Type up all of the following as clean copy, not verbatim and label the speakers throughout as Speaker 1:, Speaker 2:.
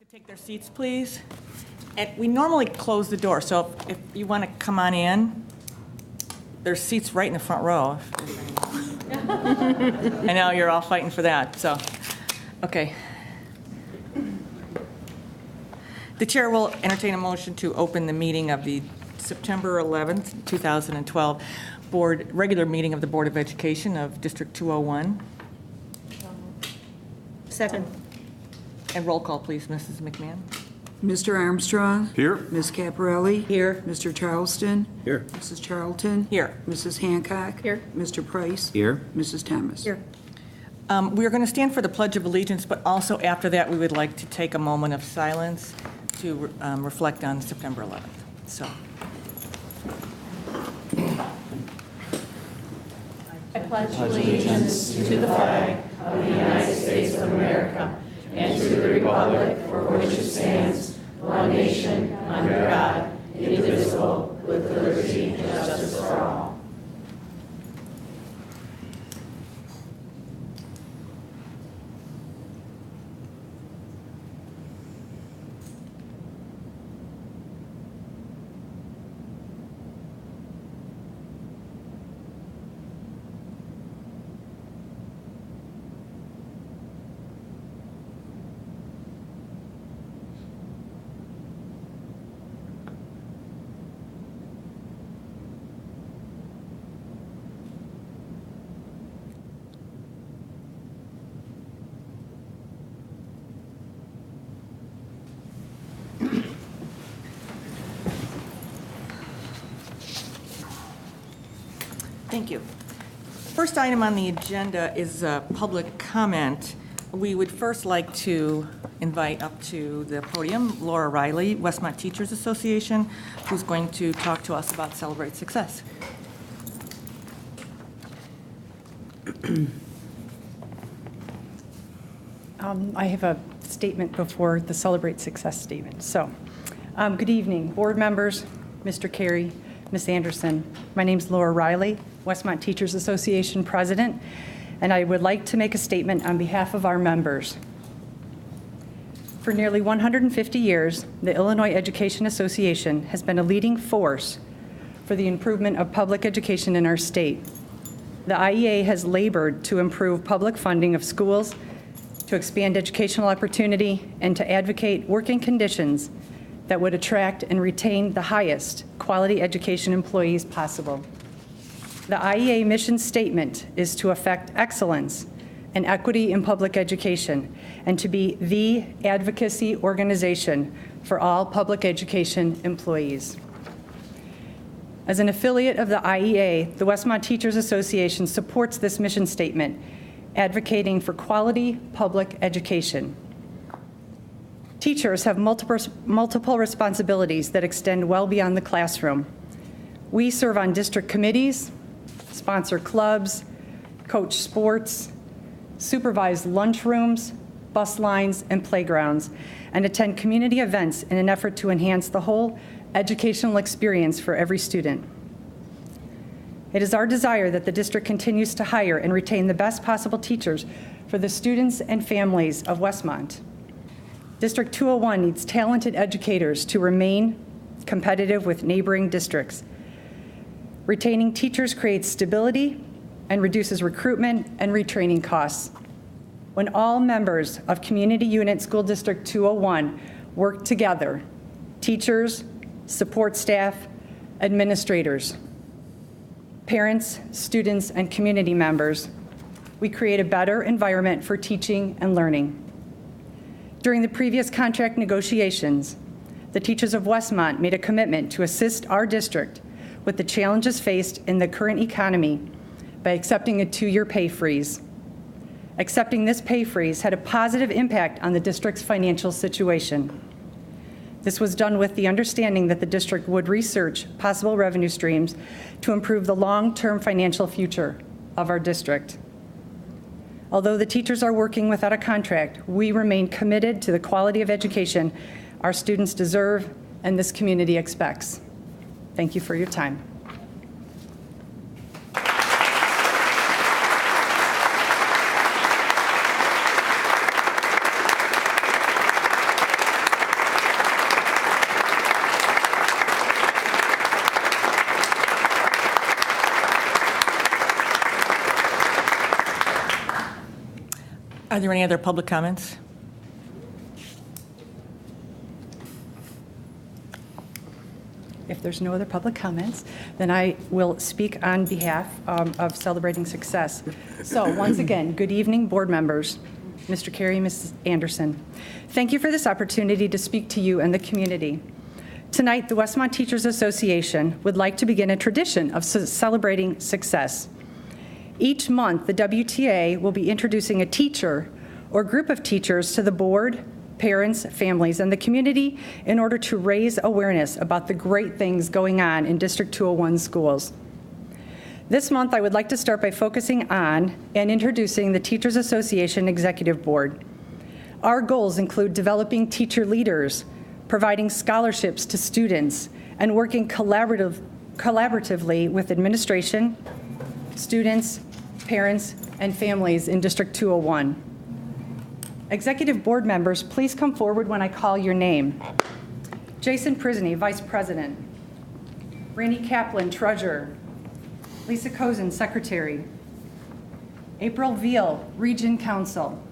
Speaker 1: To take their seats, please. And we normally close the door, so if you want to come on in, there's seats right in the front row. I know you're all fighting for that, so, okay. The chair will entertain a motion to open the meeting of the September 11th, 2012 regular meeting of the Board of Education of District 201.
Speaker 2: Second.
Speaker 1: And roll call, please, Mrs. McMahon.
Speaker 3: Mr. Armstrong?
Speaker 4: Here.
Speaker 3: Ms. Caparelli?
Speaker 2: Here.
Speaker 3: Mr. Charleston?
Speaker 4: Here.
Speaker 3: Mrs. Charlton?
Speaker 1: Here.
Speaker 3: Mrs. Hancock?
Speaker 2: Here.
Speaker 3: Mr. Price?
Speaker 4: Here.
Speaker 3: Mrs. Thomas?
Speaker 2: Here.
Speaker 1: We are going to stand for the Pledge of Allegiance, but also after that, we would like to take a moment of silence to reflect on September 11th. So.
Speaker 5: I pledge allegiance to the flag of the United States of America and to the republic for which it stands, one nation, under God, indivisible, with liberty and justice for all.
Speaker 1: Thank you. First item on the agenda is public comment. We would first like to invite up to the podium Laura Riley, Westmont Teachers Association, who's going to talk to us about Celebrate Success.
Speaker 6: I have a statement before the Celebrate Success statement. So, good evening, board members, Mr. Carey, Ms. Anderson. My name's Laura Riley, Westmont Teachers Association President, and I would like to make a statement on behalf of our members. For nearly 150 years, the Illinois Education Association has been a leading force for the improvement of public education in our state. The IEA has labored to improve public funding of schools, to expand educational opportunity, and to advocate working conditions that would attract and retain the highest quality education employees possible. The IEA mission statement is to affect excellence and equity in public education and to be the advocacy organization for all public education employees. As an affiliate of the IEA, the Westmont Teachers Association supports this mission statement, advocating for quality public education. Teachers have multiple responsibilities that extend well beyond the classroom. We serve on district committees, sponsor clubs, coach sports, supervise lunchrooms, bus lines, and playgrounds, and attend community events in an effort to enhance the whole educational experience for every student. It is our desire that the district continues to hire and retain the best possible teachers for the students and families of Westmont. District 201 needs talented educators to remain competitive with neighboring districts. Retaining teachers creates stability and reduces recruitment and retraining costs. When all members of Community Unit School District 201 work together, teachers, support staff, administrators, parents, students, and community members, we create a better environment for teaching and learning. During the previous contract negotiations, the teachers of Westmont made a commitment to assist our district with the challenges faced in the current economy by accepting a 2-year pay freeze. Accepting this pay freeze had a positive impact on the district's financial situation. This was done with the understanding that the district would research possible revenue streams to improve the long-term financial future of our district. Although the teachers are working without a contract, we remain committed to the quality of education our students deserve and this community expects. Thank you for your time.
Speaker 1: Are there any other public comments?
Speaker 6: If there's no other public comments, then I will speak on behalf of Celebrating Success. So once again, good evening, board members, Mr. Carey, Mrs. Anderson. Thank you for this opportunity to speak to you and the community. Tonight, the Westmont Teachers Association would like to begin a tradition of celebrating success. Each month, the WTA will be introducing a teacher or group of teachers to the board, parents, families, and the community in order to raise awareness about the great things going on in District 201 schools. This month, I would like to start by focusing on and introducing the Teachers Association Executive Board. Our goals include developing teacher leaders, providing scholarships to students, and working collaboratively with administration, students, parents, and families in District 201. Executive board members, please come forward when I call your name. Jason Prisney, Vice President. Randy Kaplan, Treasurer. Lisa Kozin, Secretary. April Veal, Region Counsel.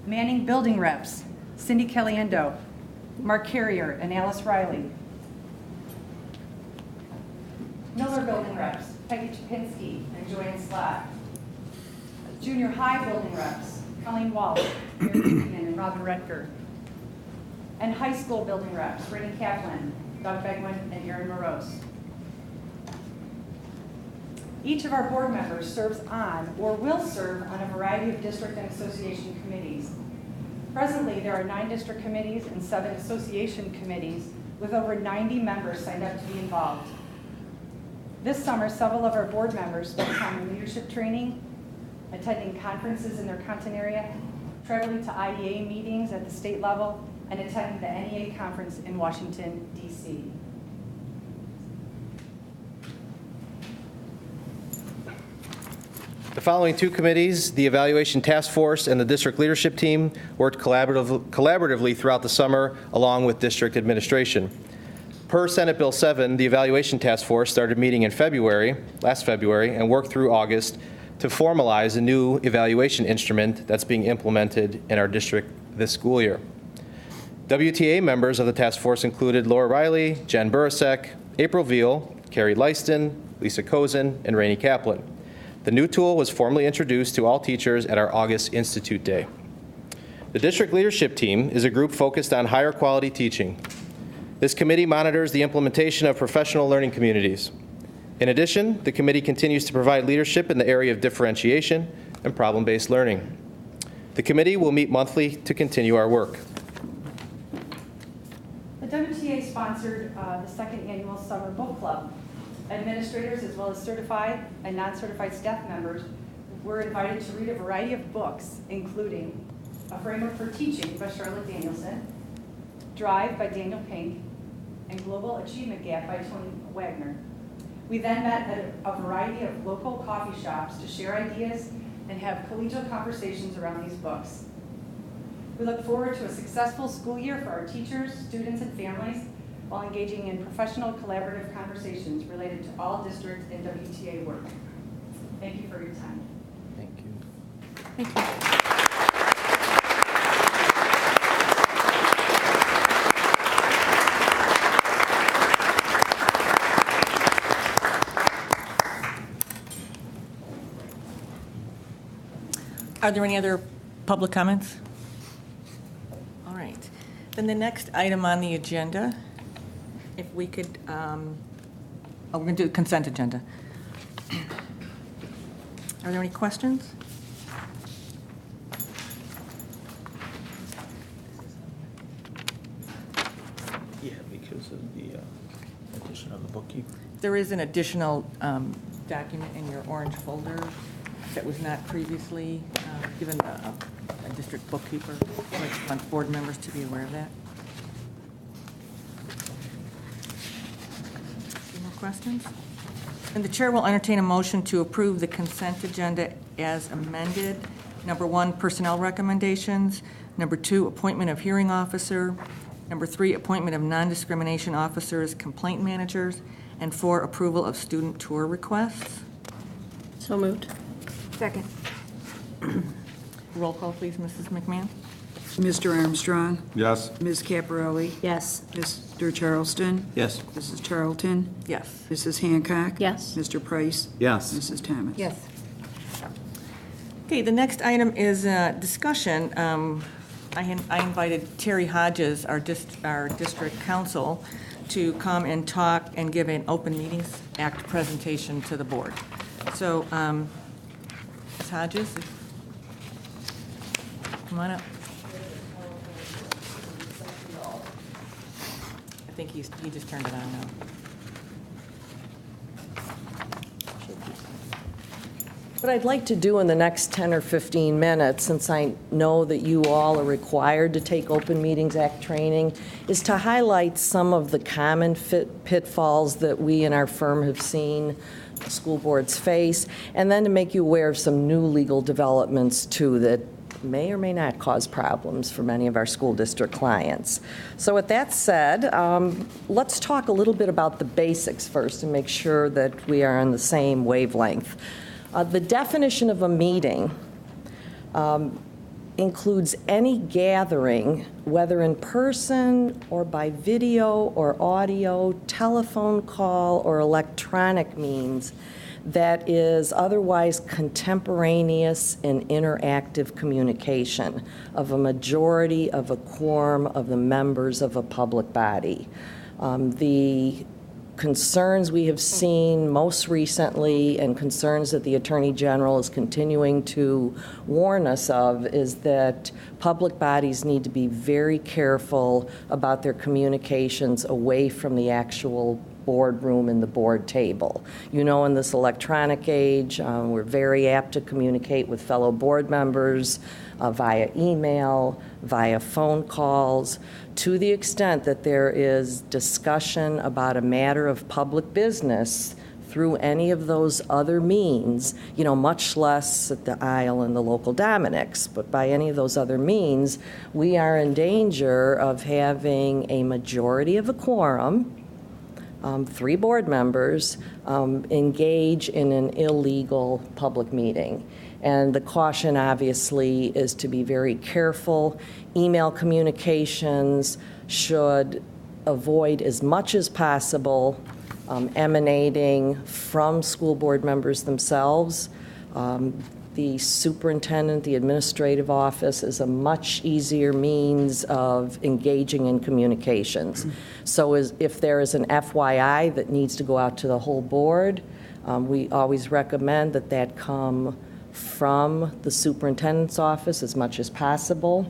Speaker 6: Manning Building Reps, Cindy Caliendo, Mark Carrier, and Alice Riley. Miller Building Reps, Peggy Chapinski and Joanne Slott. Junior High Building Reps, Colleen Walsh, Mary Freeman, and Robin Redker. And High School Building Reps, Randy Kaplan, Doug Begwin, and Erin Morose. Each of our board members serves on or will serve on a variety of district and association committees. Presently, there are 9 district committees and 7 association committees with over 90 members signed up to be involved. This summer, several of our board members spent time in leadership training, attending conferences in their content area, traveling to IEA meetings at the state level, and attending the NEA conference in Washington, D.C.
Speaker 2: The following 2 committees, the Evaluation Task Force and the District Leadership Team, worked collaboratively throughout the summer along with district administration. Per Senate Bill 7, the Evaluation Task Force started meeting in last February, and worked through August to formalize a new evaluation instrument that's being implemented in our district this school year. WTA members of the task force included Laura Riley, Jen Burasek, April Veal, Carrie Leiston, Lisa Kozin, and Rainey Kaplan. The new tool was formally introduced to all teachers at our August Institute Day. The district leadership team is a group focused on higher quality teaching. This committee monitors the implementation of professional learning communities. In addition, the committee continues to provide leadership in the area of differentiation and problem-based learning. The committee will meet monthly to continue our work.
Speaker 6: The WTA sponsored the second annual Summer Book Club. Administrators, as well as certified and non-certified staff members, were invited to read a variety of books, including A Framework for Teaching by Charlotte Danielson, Drive by Daniel Pink, and Global Achievement Gap by Tony Wagner. We then met at a variety of local coffee shops to share ideas and have collegial conversations around these books. We look forward to a successful school year for our teachers, students, and families, while engaging in professional collaborative conversations related to all district and WTA work. Thank you for your time.
Speaker 2: Thank you.
Speaker 1: Thank you. Are there any other public comments? All right. Then the next item on the agenda, if we could, we're going to do the consent agenda. Are there any questions?
Speaker 4: Yeah, because of the addition of the bookkeeper.
Speaker 1: There is an additional document in your orange folder that was not previously given a district bookkeeper. I want board members to be aware of that. Any more questions? And the chair will entertain a motion to approve the consent agenda as amended. Number 1, personnel recommendations. Number 2, appointment of hearing officer. Number 3, appointment of non-discrimination officers, complaint managers. And 4, approval of student tour requests.
Speaker 5: So moved.
Speaker 3: Second.
Speaker 1: Roll call, please, Mrs. McMahon.
Speaker 3: Mr. Armstrong,
Speaker 4: Yes.
Speaker 3: Ms. Caparelli,
Speaker 5: Yes.
Speaker 3: Mr. Charleston,
Speaker 4: Yes.
Speaker 3: Mrs. Charlton,
Speaker 1: Yes.
Speaker 3: Mrs. Hancock.
Speaker 5: Yes.
Speaker 3: Mr. Price,
Speaker 4: Yes.
Speaker 3: Mrs. Thomas.
Speaker 5: Yes.
Speaker 1: Okay, the next item is discussion. I invited Terry Hodges, our district counsel, to come and talk and give an Open Meetings Act presentation to the board. So, Ms. Hodges, come on up. I think he just turned it on now.
Speaker 7: What I'd like to do in the next 10 or 15 minutes, since I know that you all are required to take Open Meetings Act training, is to highlight some of the common pitfalls that we in our firm have seen school boards face, and then to make you aware of some new legal developments, too, that may or may not cause problems for many of our school district clients. So with that said, let's talk a little bit about the basics first and make sure that we are on the same wavelength. The definition of a meeting includes any gathering, whether in person or by video or audio, telephone call, or electronic means, that is otherwise contemporaneous and interactive communication of a majority of a quorum of the members of a public body. The concerns we have seen most recently, and concerns that the Attorney General is continuing to warn us of, is that public bodies need to be very careful about their communications away from the actual boardroom and the board table. You know, in this electronic age, we're very apt to communicate with fellow board members via email, via phone calls, to the extent that there is discussion about a matter of public business through any of those other means, you know, much less at the aisle and the local Dominics, but by any of those other means, we are in danger of having a majority of a quorum, 3 board members, engage in an illegal public meeting. And the caution, obviously, is to be very careful. Email communications should avoid as much as possible emanating from school board members themselves. The superintendent, the administrative office is a much easier means of engaging in communications. So if there is an FYI that needs to go out to the whole board, we always recommend that that come from the superintendent's office as much as possible.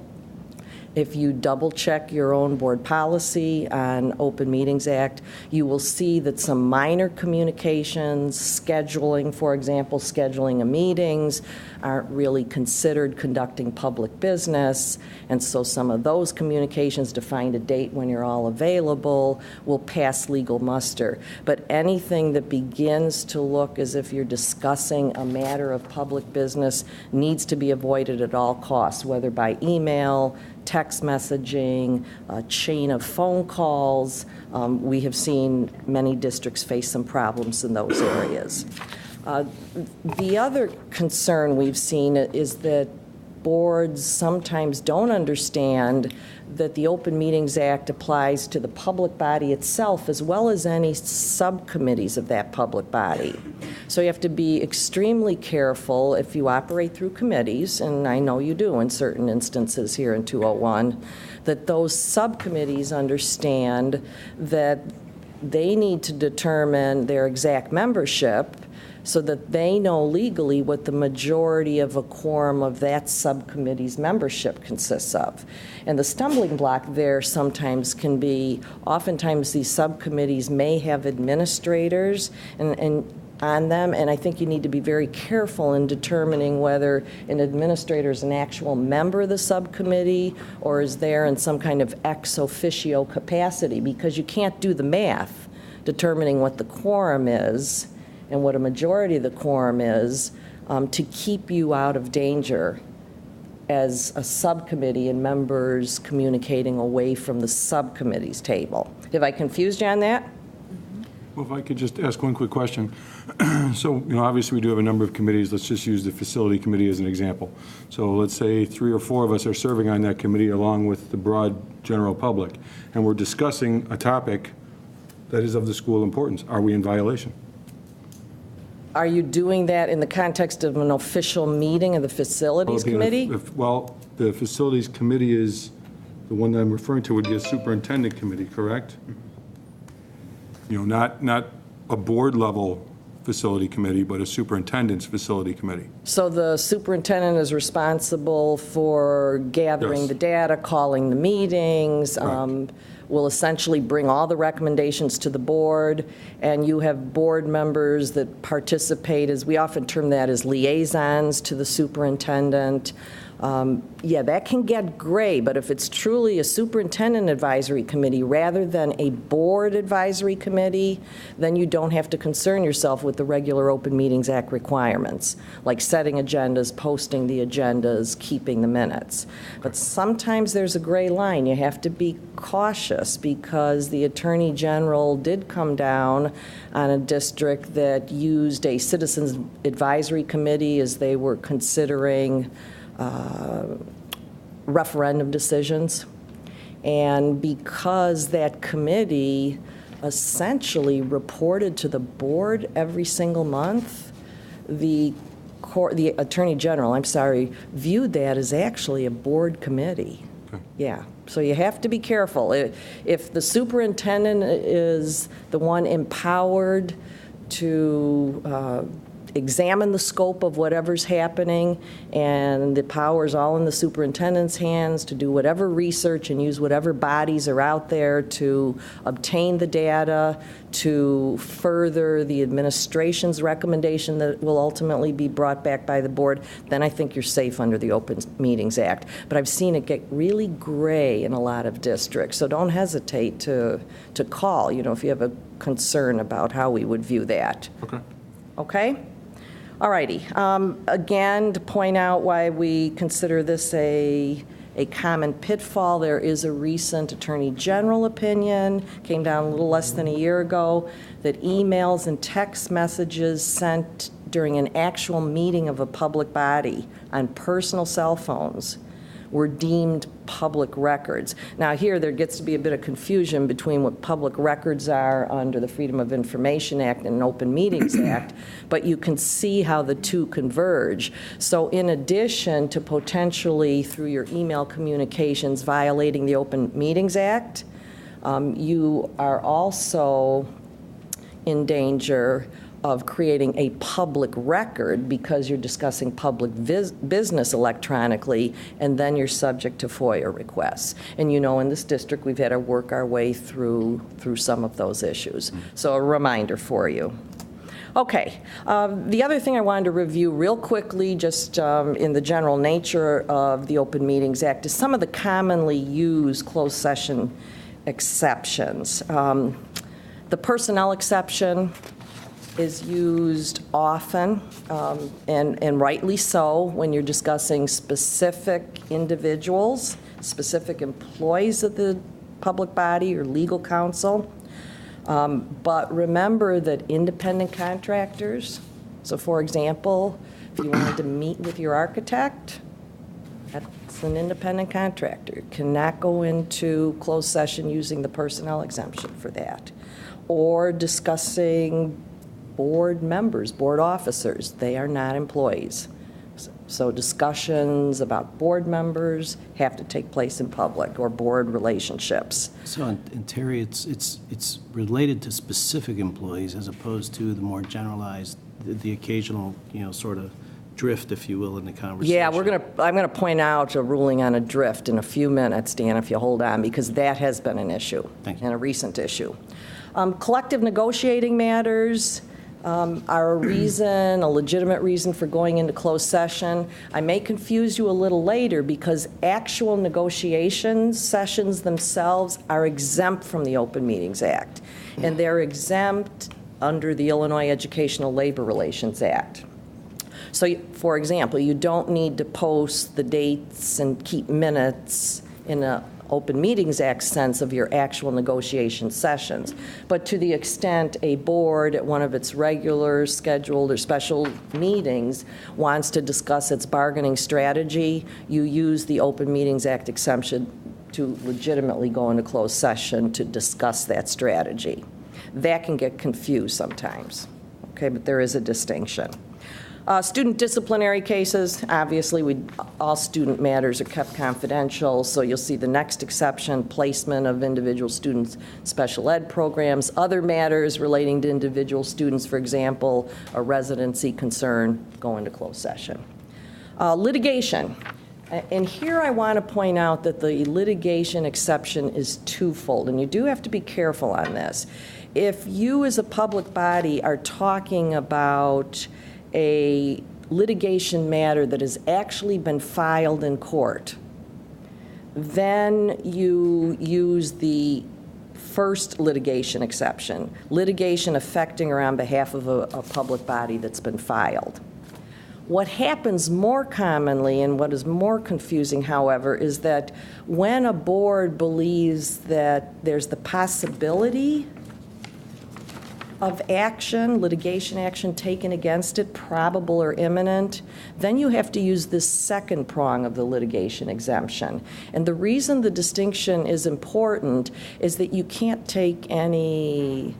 Speaker 7: If you double-check your own board policy on Open Meetings Act, you will see that some minor communications, scheduling, for example, scheduling of meetings, aren't really considered conducting public business, and so some of those communications to find a date when you're all available will pass legal muster. But anything that begins to look as if you're discussing a matter of public business needs to be avoided at all costs, whether by email, text messaging, a chain of phone calls. We have seen many districts face some problems in those areas. The other concern we've seen is that boards sometimes don't understand that the Open Meetings Act applies to the public body itself as well as any subcommittees of that public body. So you have to be extremely careful if you operate through committees, and I know you do in certain instances here in 201, that those subcommittees understand that they need to determine their exact membership so that they know legally what the majority of a quorum of that subcommittee's membership consists of. And the stumbling block there sometimes can be, oftentimes these subcommittees may have administrators and on them, and I think you need to be very careful in determining whether an administrator is an actual member of the subcommittee or is there in some kind of ex officio capacity, because you can't do the math determining what the quorum is and what a majority of the quorum is to keep you out of danger as a subcommittee and members communicating away from the subcommittee's table. Have I confused you on that?
Speaker 8: Well, if I could just ask one quick question. So, obviously, we do have a number of committees. Let's just use the facility committee as an example. So let's say 3 or 4 of us are serving on that committee along with the broad general public, and we're discussing a topic that is of the school importance. Are we in violation?
Speaker 7: Are you doing that in the context of an official meeting of the facilities committee?
Speaker 8: Well, the facilities committee is, the one that I'm referring to would be a superintendent committee, correct? Not a board-level facility committee, but a superintendent's facility committee.
Speaker 7: So the superintendent is responsible for gathering
Speaker 8: Yes.
Speaker 7: the data, calling the meetings,
Speaker 8: Correct.
Speaker 7: will essentially bring all the recommendations to the board, and you have board members that participate, as we often term that, as liaisons to the superintendent. Yeah, that can get gray, but if it's truly a superintendent advisory committee rather than a board advisory committee, then you don't have to concern yourself with the regular Open Meetings Act requirements, like setting agendas, posting the agendas, keeping the minutes. But sometimes there's a gray line. You have to be cautious because the Attorney General did come down on a district that used a citizens advisory committee as they were considering referendum decisions. And because that committee essentially reported to the board every single month, the Attorney General, viewed that as actually a board committee.
Speaker 8: Okay.
Speaker 7: Yeah, so you have to be careful. If the superintendent is the one empowered to examine the scope of whatever's happening, and the power's all in the superintendent's hands to do whatever research and use whatever bodies are out there to obtain the data, to further the administration's recommendation that will ultimately be brought back by the board, then I think you're safe under the Open Meetings Act. But I've seen it get really gray in a lot of districts, so don't hesitate to call, if you have a concern about how we would view that.
Speaker 8: Okay.
Speaker 7: Okay? All righty. Again, to point out why we consider this a common pitfall, there is a recent Attorney General opinion, came down a little less than a year ago, that emails and text messages sent during an actual meeting of a public body on personal cell phones were deemed public records. Now here, there gets to be a bit of confusion between what public records are under the Freedom of Information Act and Open Meetings Act, but you can see how the two converge. So in addition to potentially, through your email communications, violating the Open Meetings Act, you are also in danger of creating a public record because you're discussing public business electronically, and then you're subject to FOIA requests. And in this district, we've had to work our way through some of those issues. So a reminder for you. Okay, the other thing I wanted to review real quickly, just in the general nature of the Open Meetings Act, is some of the commonly used closed session exceptions. The personnel exception is used often, and rightly so, when you're discussing specific individuals, specific employees of the public body or legal counsel. But remember that independent contractors, so for example, if you wanted to meet with your architect, that's an independent contractor. Cannot go into closed session using the personnel exemption for that. Or discussing board members, board officers, they are not employees. So discussions about board members have to take place in public, or board relationships.
Speaker 4: So, and Terry, it's related to specific employees as opposed to the more generalized, the occasional, sort of drift, if you will, in the conversation.
Speaker 7: Yeah, I'm gonna point out a ruling on a drift in a few minutes, Dan, if you hold on, because that has been an issue.
Speaker 4: Thank you.
Speaker 7: And a recent issue. Collective negotiating matters are a legitimate reason for going into closed session. I may confuse you a little later because actual negotiation sessions themselves are exempt from the Open Meetings Act, and they're exempt under the Illinois Educational Labor Relations Act. So, for example, you don't need to post the dates and keep minutes in a Open Meetings Act sense of your actual negotiation sessions. But to the extent a board at one of its regular scheduled or special meetings wants to discuss its bargaining strategy, you use the Open Meetings Act exemption to legitimately go into closed session to discuss that strategy. That can get confused sometimes, okay, but there is a distinction. Student disciplinary cases, obviously, all student matters are kept confidential, so you'll see the next exception, placement of individual students' special ed programs, other matters relating to individual students, for example, a residency concern, go into closed session. Litigation. And here I want to point out that the litigation exception is twofold, and you do have to be careful on this. If you as a public body are talking about a litigation matter that has actually been filed in court, then you use the first litigation exception, litigation affecting or on behalf of a public body that's been filed. What happens more commonly, and what is more confusing, however, is that when a board believes that there's the possibility of action, litigation action taken against it, probable or imminent, then you have to use this second prong of the litigation exemption. And the reason the distinction is important is that you can't take any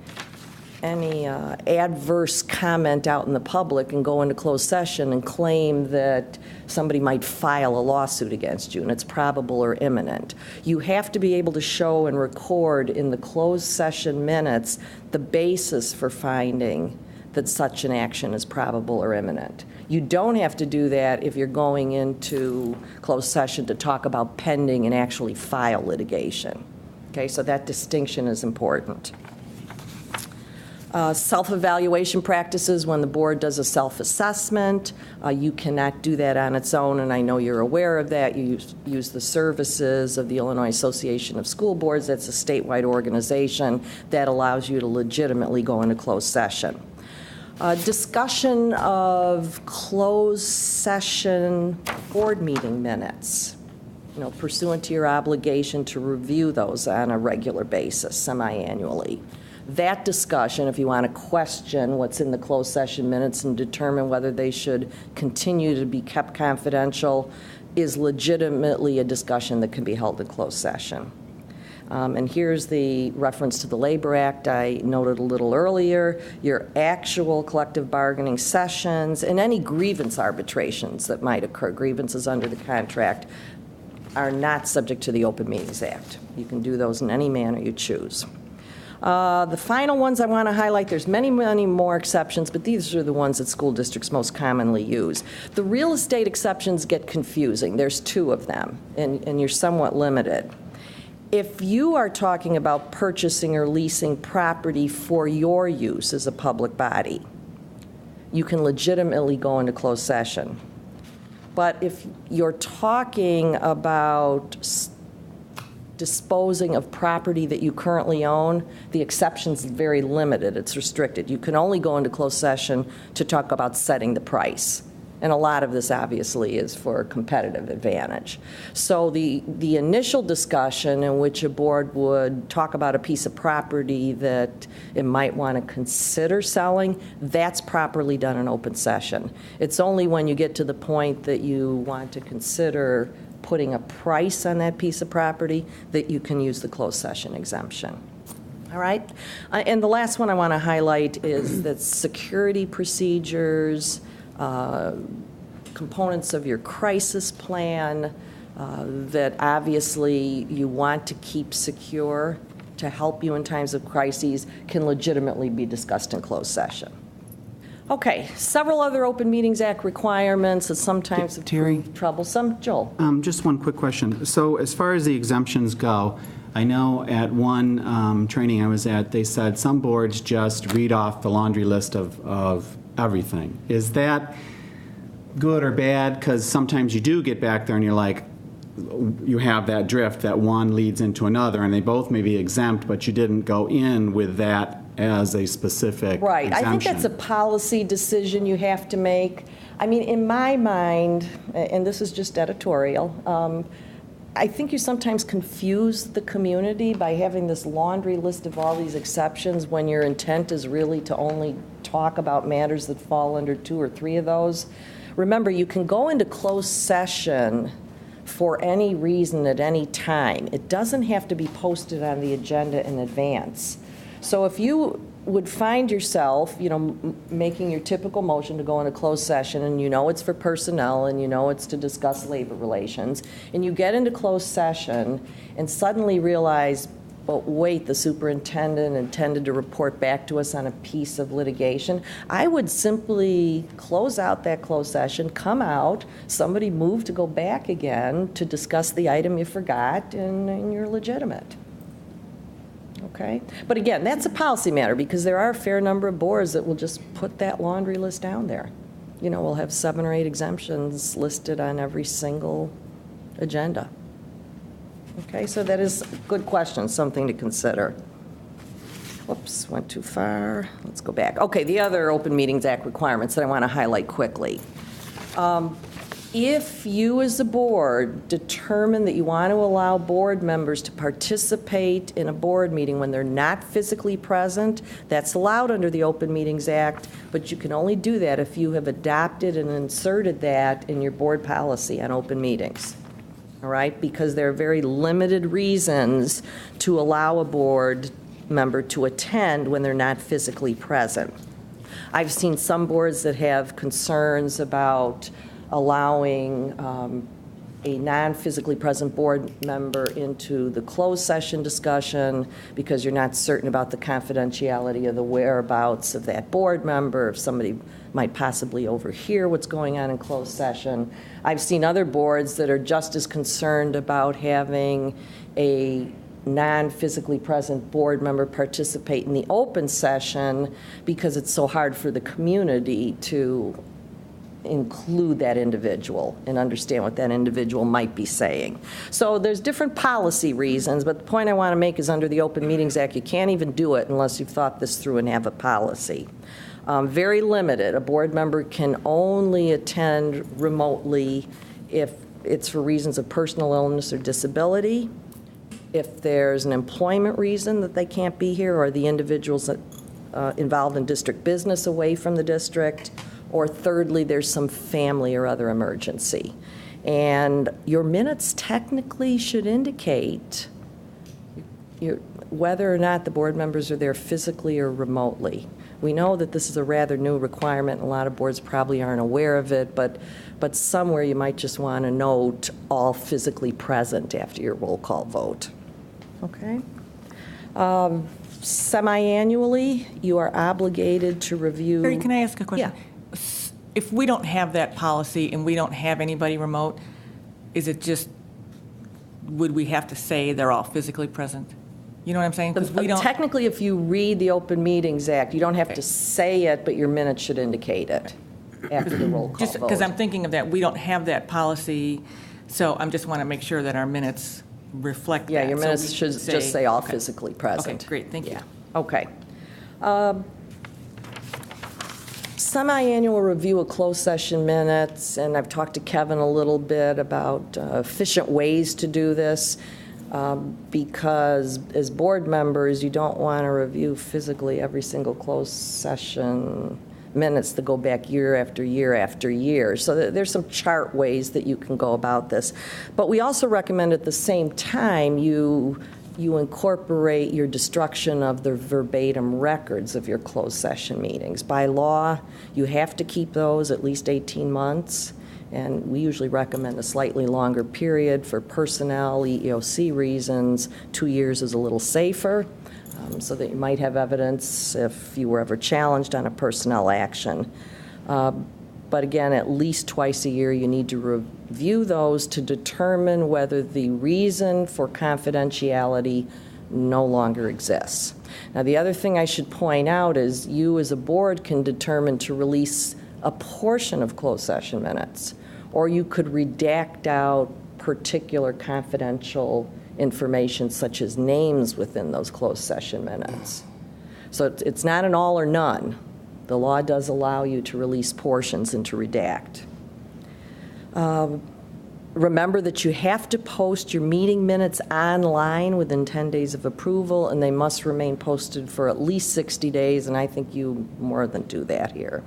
Speaker 7: adverse comment out in the public and go into closed session and claim that somebody might file a lawsuit against you, and it's probable or imminent. You have to be able to show and record in the closed session minutes the basis for finding that such an action is probable or imminent. You don't have to do that if you're going into closed session to talk about pending and actually file litigation. Okay, so that distinction is important. Self-evaluation practices, when the board does a self-assessment, you cannot do that on its own, and I know you're aware of that. You use the services of the Illinois Association of School Boards. That's a statewide organization that allows you to legitimately go into closed session. Discussion of closed session board meeting minutes, pursuant to your obligation to review those on a regular basis, semi-annually. That discussion, if you want to question what's in the closed session minutes and determine whether they should continue to be kept confidential, is legitimately a discussion that can be held in closed session. And here's the reference to the Labor Act I noted a little earlier. Your actual collective bargaining sessions and any grievance arbitrations that might occur, grievances under the contract, are not subject to the Open Meetings Act. You can do those in any manner you choose. The final ones I want to highlight, there's many, many more exceptions, but these are the ones that school districts most commonly use. The real estate exceptions get confusing. There's two of them, and you're somewhat limited. If you are talking about purchasing or leasing property for your use as a public body, you can legitimately go into closed session. But if you're talking about disposing of property that you currently own, the exception's very limited. It's restricted. You can only go into closed session to talk about setting the price. And a lot of this obviously is for competitive advantage. So the initial discussion in which a board would talk about a piece of property that it might want to consider selling, that's properly done in open session. It's only when you get to the point that you want to consider putting a price on that piece of property that you can use the closed session exemption. All right? And the last one I want to highlight is that security procedures, components of your crisis plan that obviously you want to keep secure to help you in times of crises can legitimately be discussed in closed session. Okay, several other Open Meetings Act requirements that sometimes have proved troublesome. Joel?
Speaker 9: Just one quick question. So as far as the exemptions go, I know at one training I was at, they said some boards just read off the laundry list of everything. Is that good or bad? Because sometimes you do get back there and you're like, you have that drift that one leads into another, and they both may be exempt, but you didn't go in with that as a specific
Speaker 7: right.
Speaker 9: exemption.
Speaker 7: I think that's a policy decision you have to make. I mean, in my mind, and this is just editorial, I think you sometimes confuse the community by having this laundry list of all these exceptions when your intent is really to only talk about matters that fall under 2 or 3 of those. Remember, you can go into closed session for any reason at any time. It doesn't have to be posted on the agenda in advance. So if you would find yourself, making your typical motion to go into closed session, and it's for personnel, and it's to discuss labor relations, and you get into closed session and suddenly realize, but wait, the superintendent intended to report back to us on a piece of litigation, I would simply close out that closed session, come out, somebody move to go back again to discuss the item you forgot, and you're legitimate. Okay? But again, that's a policy matter, because there are a fair number of boards that will just put that laundry list down there. We'll have 7 or 8 exemptions listed on every single agenda. Okay, so that is a good question, something to consider. Whoops, went too far. Let's go back. Okay, the other Open Meetings Act requirements that I want to highlight quickly. If you as a board determine that you want to allow board members to participate in a board meeting when they're not physically present, that's allowed under the Open Meetings Act, but you can only do that if you have adopted and inserted that in your board policy on open meetings. All right? Because there are very limited reasons to allow a board member to attend when they're not physically present. I've seen some boards that have concerns about allowing a non-physically present board member into the closed session discussion because you're not certain about the confidentiality of the whereabouts of that board member, if somebody might possibly overhear what's going on in closed session. I've seen other boards that are just as concerned about having a non-physically present board member participate in the open session because it's so hard for the community to include that individual and understand what that individual might be saying. So there's different policy reasons, but the point I want to make is under the Open Meetings Act, you can't even do it unless you've thought this through and have a policy. Very limited. A board member can only attend remotely if it's for reasons of personal illness or disability, if there's an employment reason that they can't be here, or the individuals involved in district business away from the district, or thirdly, there's some family or other emergency. And your minutes technically should indicate whether or not the board members are there physically or remotely. We know that this is a rather new requirement. A lot of boards probably aren't aware of it, but somewhere you might just want to note all physically present after your roll call vote. Okay? Semi-annually, you are obligated to review.
Speaker 1: Carrie, can I ask a question?
Speaker 7: Yeah.
Speaker 1: If we don't have that policy and we don't have anybody remote, is it just, would we have to say they're all physically present? You know what I'm saying? Because we don't.
Speaker 7: Technically, if you read the Open Meetings Act, you don't have to say it, but your minutes should indicate it after the roll call
Speaker 1: Just
Speaker 7: vote.
Speaker 1: because I'm thinking of that, we don't have that policy, so I just want to make sure that our minutes reflect that.
Speaker 7: Yeah, your
Speaker 1: So
Speaker 7: minutes
Speaker 1: we
Speaker 7: should
Speaker 1: say-
Speaker 7: just say all
Speaker 1: okay.
Speaker 7: physically present.
Speaker 1: Okay, great, thank you.
Speaker 7: Yeah, okay. Semi-annual review of closed session minutes, and I've talked to Kevin a little bit about efficient ways to do this, because as board members, you don't want to review physically every single closed session minutes that go back year after year after year. So there's some chart ways that you can go about this. But we also recommend at the same time you incorporate your destruction of the verbatim records of your closed session meetings. By law, you have to keep those at least 18 months, and we usually recommend a slightly longer period for personnel, EEOC reasons. 2 years is a little safer, so that you might have evidence if you were ever challenged on a personnel action. But again, at least twice a year, you need to review those to determine whether the reason for confidentiality no longer exists. Now, the other thing I should point out is you as a board can determine to release a portion of closed session minutes, or you could redact out particular confidential information such as names within those closed session minutes. So it's not an all or none. The law does allow you to release portions and to redact. Remember that you have to post your meeting minutes online within 10 days of approval, and they must remain posted for at least 60 days, and I think you more than do that here.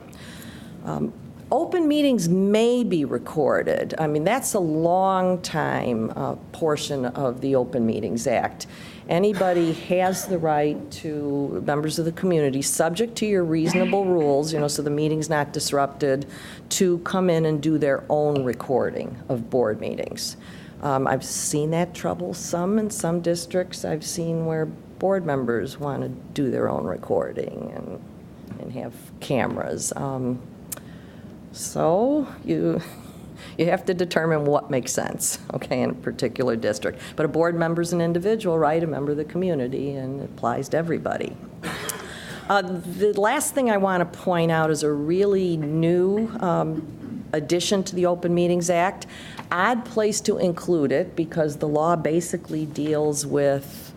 Speaker 7: Open meetings may be recorded. I mean, that's a long time portion of the Open Meetings Act. Anybody has the right to, members of the community, subject to your reasonable rules, so the meeting's not disrupted, to come in and do their own recording of board meetings. I've seen that troublesome in some districts. I've seen where board members want to do their own recording and have cameras. So you have to determine what makes sense, okay, in a particular district. But a board member's an individual, right, a member of the community, and it applies to everybody. The last thing I want to point out is a really new addition to the Open Meetings Act. Odd place to include it because the law basically deals with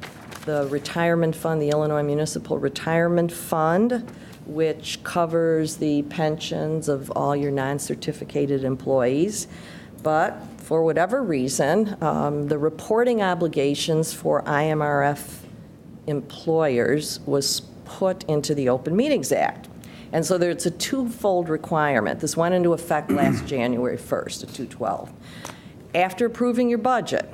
Speaker 7: the retirement fund, the Illinois Municipal Retirement Fund, which covers the pensions of all your non-certificated employees. But for whatever reason, the reporting obligations for IMRF employers was put into the Open Meetings Act. And so there's a twofold requirement. This went into effect last January 1st of 2012. After approving your budget,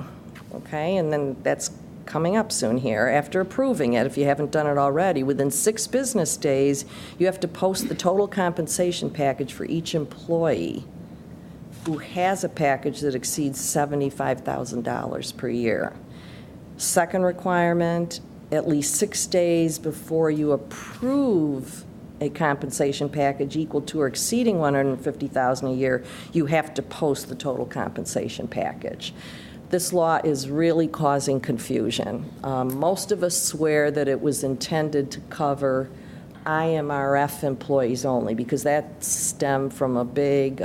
Speaker 7: okay, and then that's coming up soon here, after approving it, if you haven't done it already, within 6 business days, you have to post the total compensation package for each employee who has a package that exceeds $75,000 per year. Second requirement, at least 6 days before you approve a compensation package equal to or exceeding $150,000 a year, you have to post the total compensation package. This law is really causing confusion. Most of us swear that it was intended to cover IMRF employees only because that stemmed from a big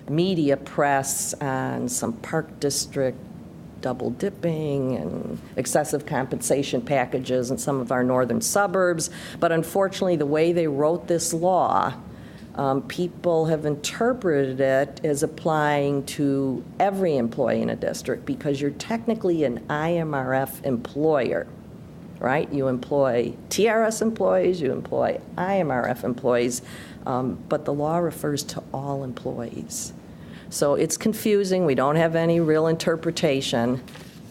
Speaker 7: media press on some park district double dipping and excessive compensation packages in some of our northern suburbs. But unfortunately, the way they wrote this law, people have interpreted it as applying to every employee in a district because you're technically an IMRF employer, right? You employ TRS employees, you employ IMRF employees, but the law refers to all employees. So it's confusing. We don't have any real interpretation,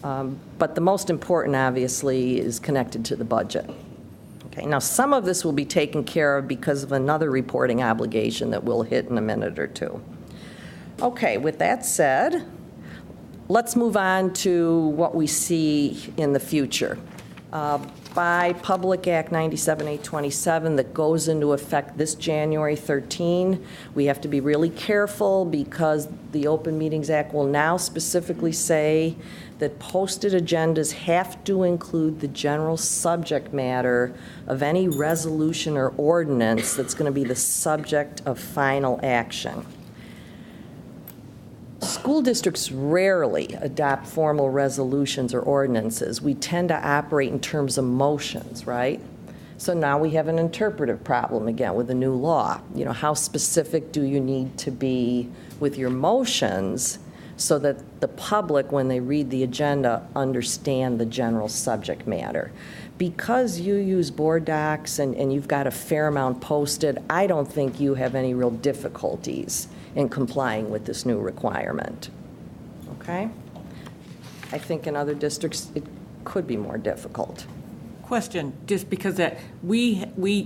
Speaker 7: but the most important, obviously, is connected to the budget. Okay, now, some of this will be taken care of because of another reporting obligation that we'll hit in a minute or two. Okay, with that said, let's move on to what we see in the future. By Public Act 97-827 that goes into effect this January 13, we have to be really careful because the Open Meetings Act will now specifically say that posted agendas have to include the general subject matter of any resolution or ordinance that's going to be the subject of final action. School districts rarely adopt formal resolutions or ordinances. We tend to operate in terms of motions, right? So now we have an interpretive problem again with the new law. You know, how specific do you need to be with your motions so that the public, when they read the agenda, understand the general subject matter? Because you use board docs and you've got a fair amount posted, I don't think you have any real difficulties in complying with this new requirement. Okay? I think in other districts it could be more difficult.
Speaker 1: Question, just because that we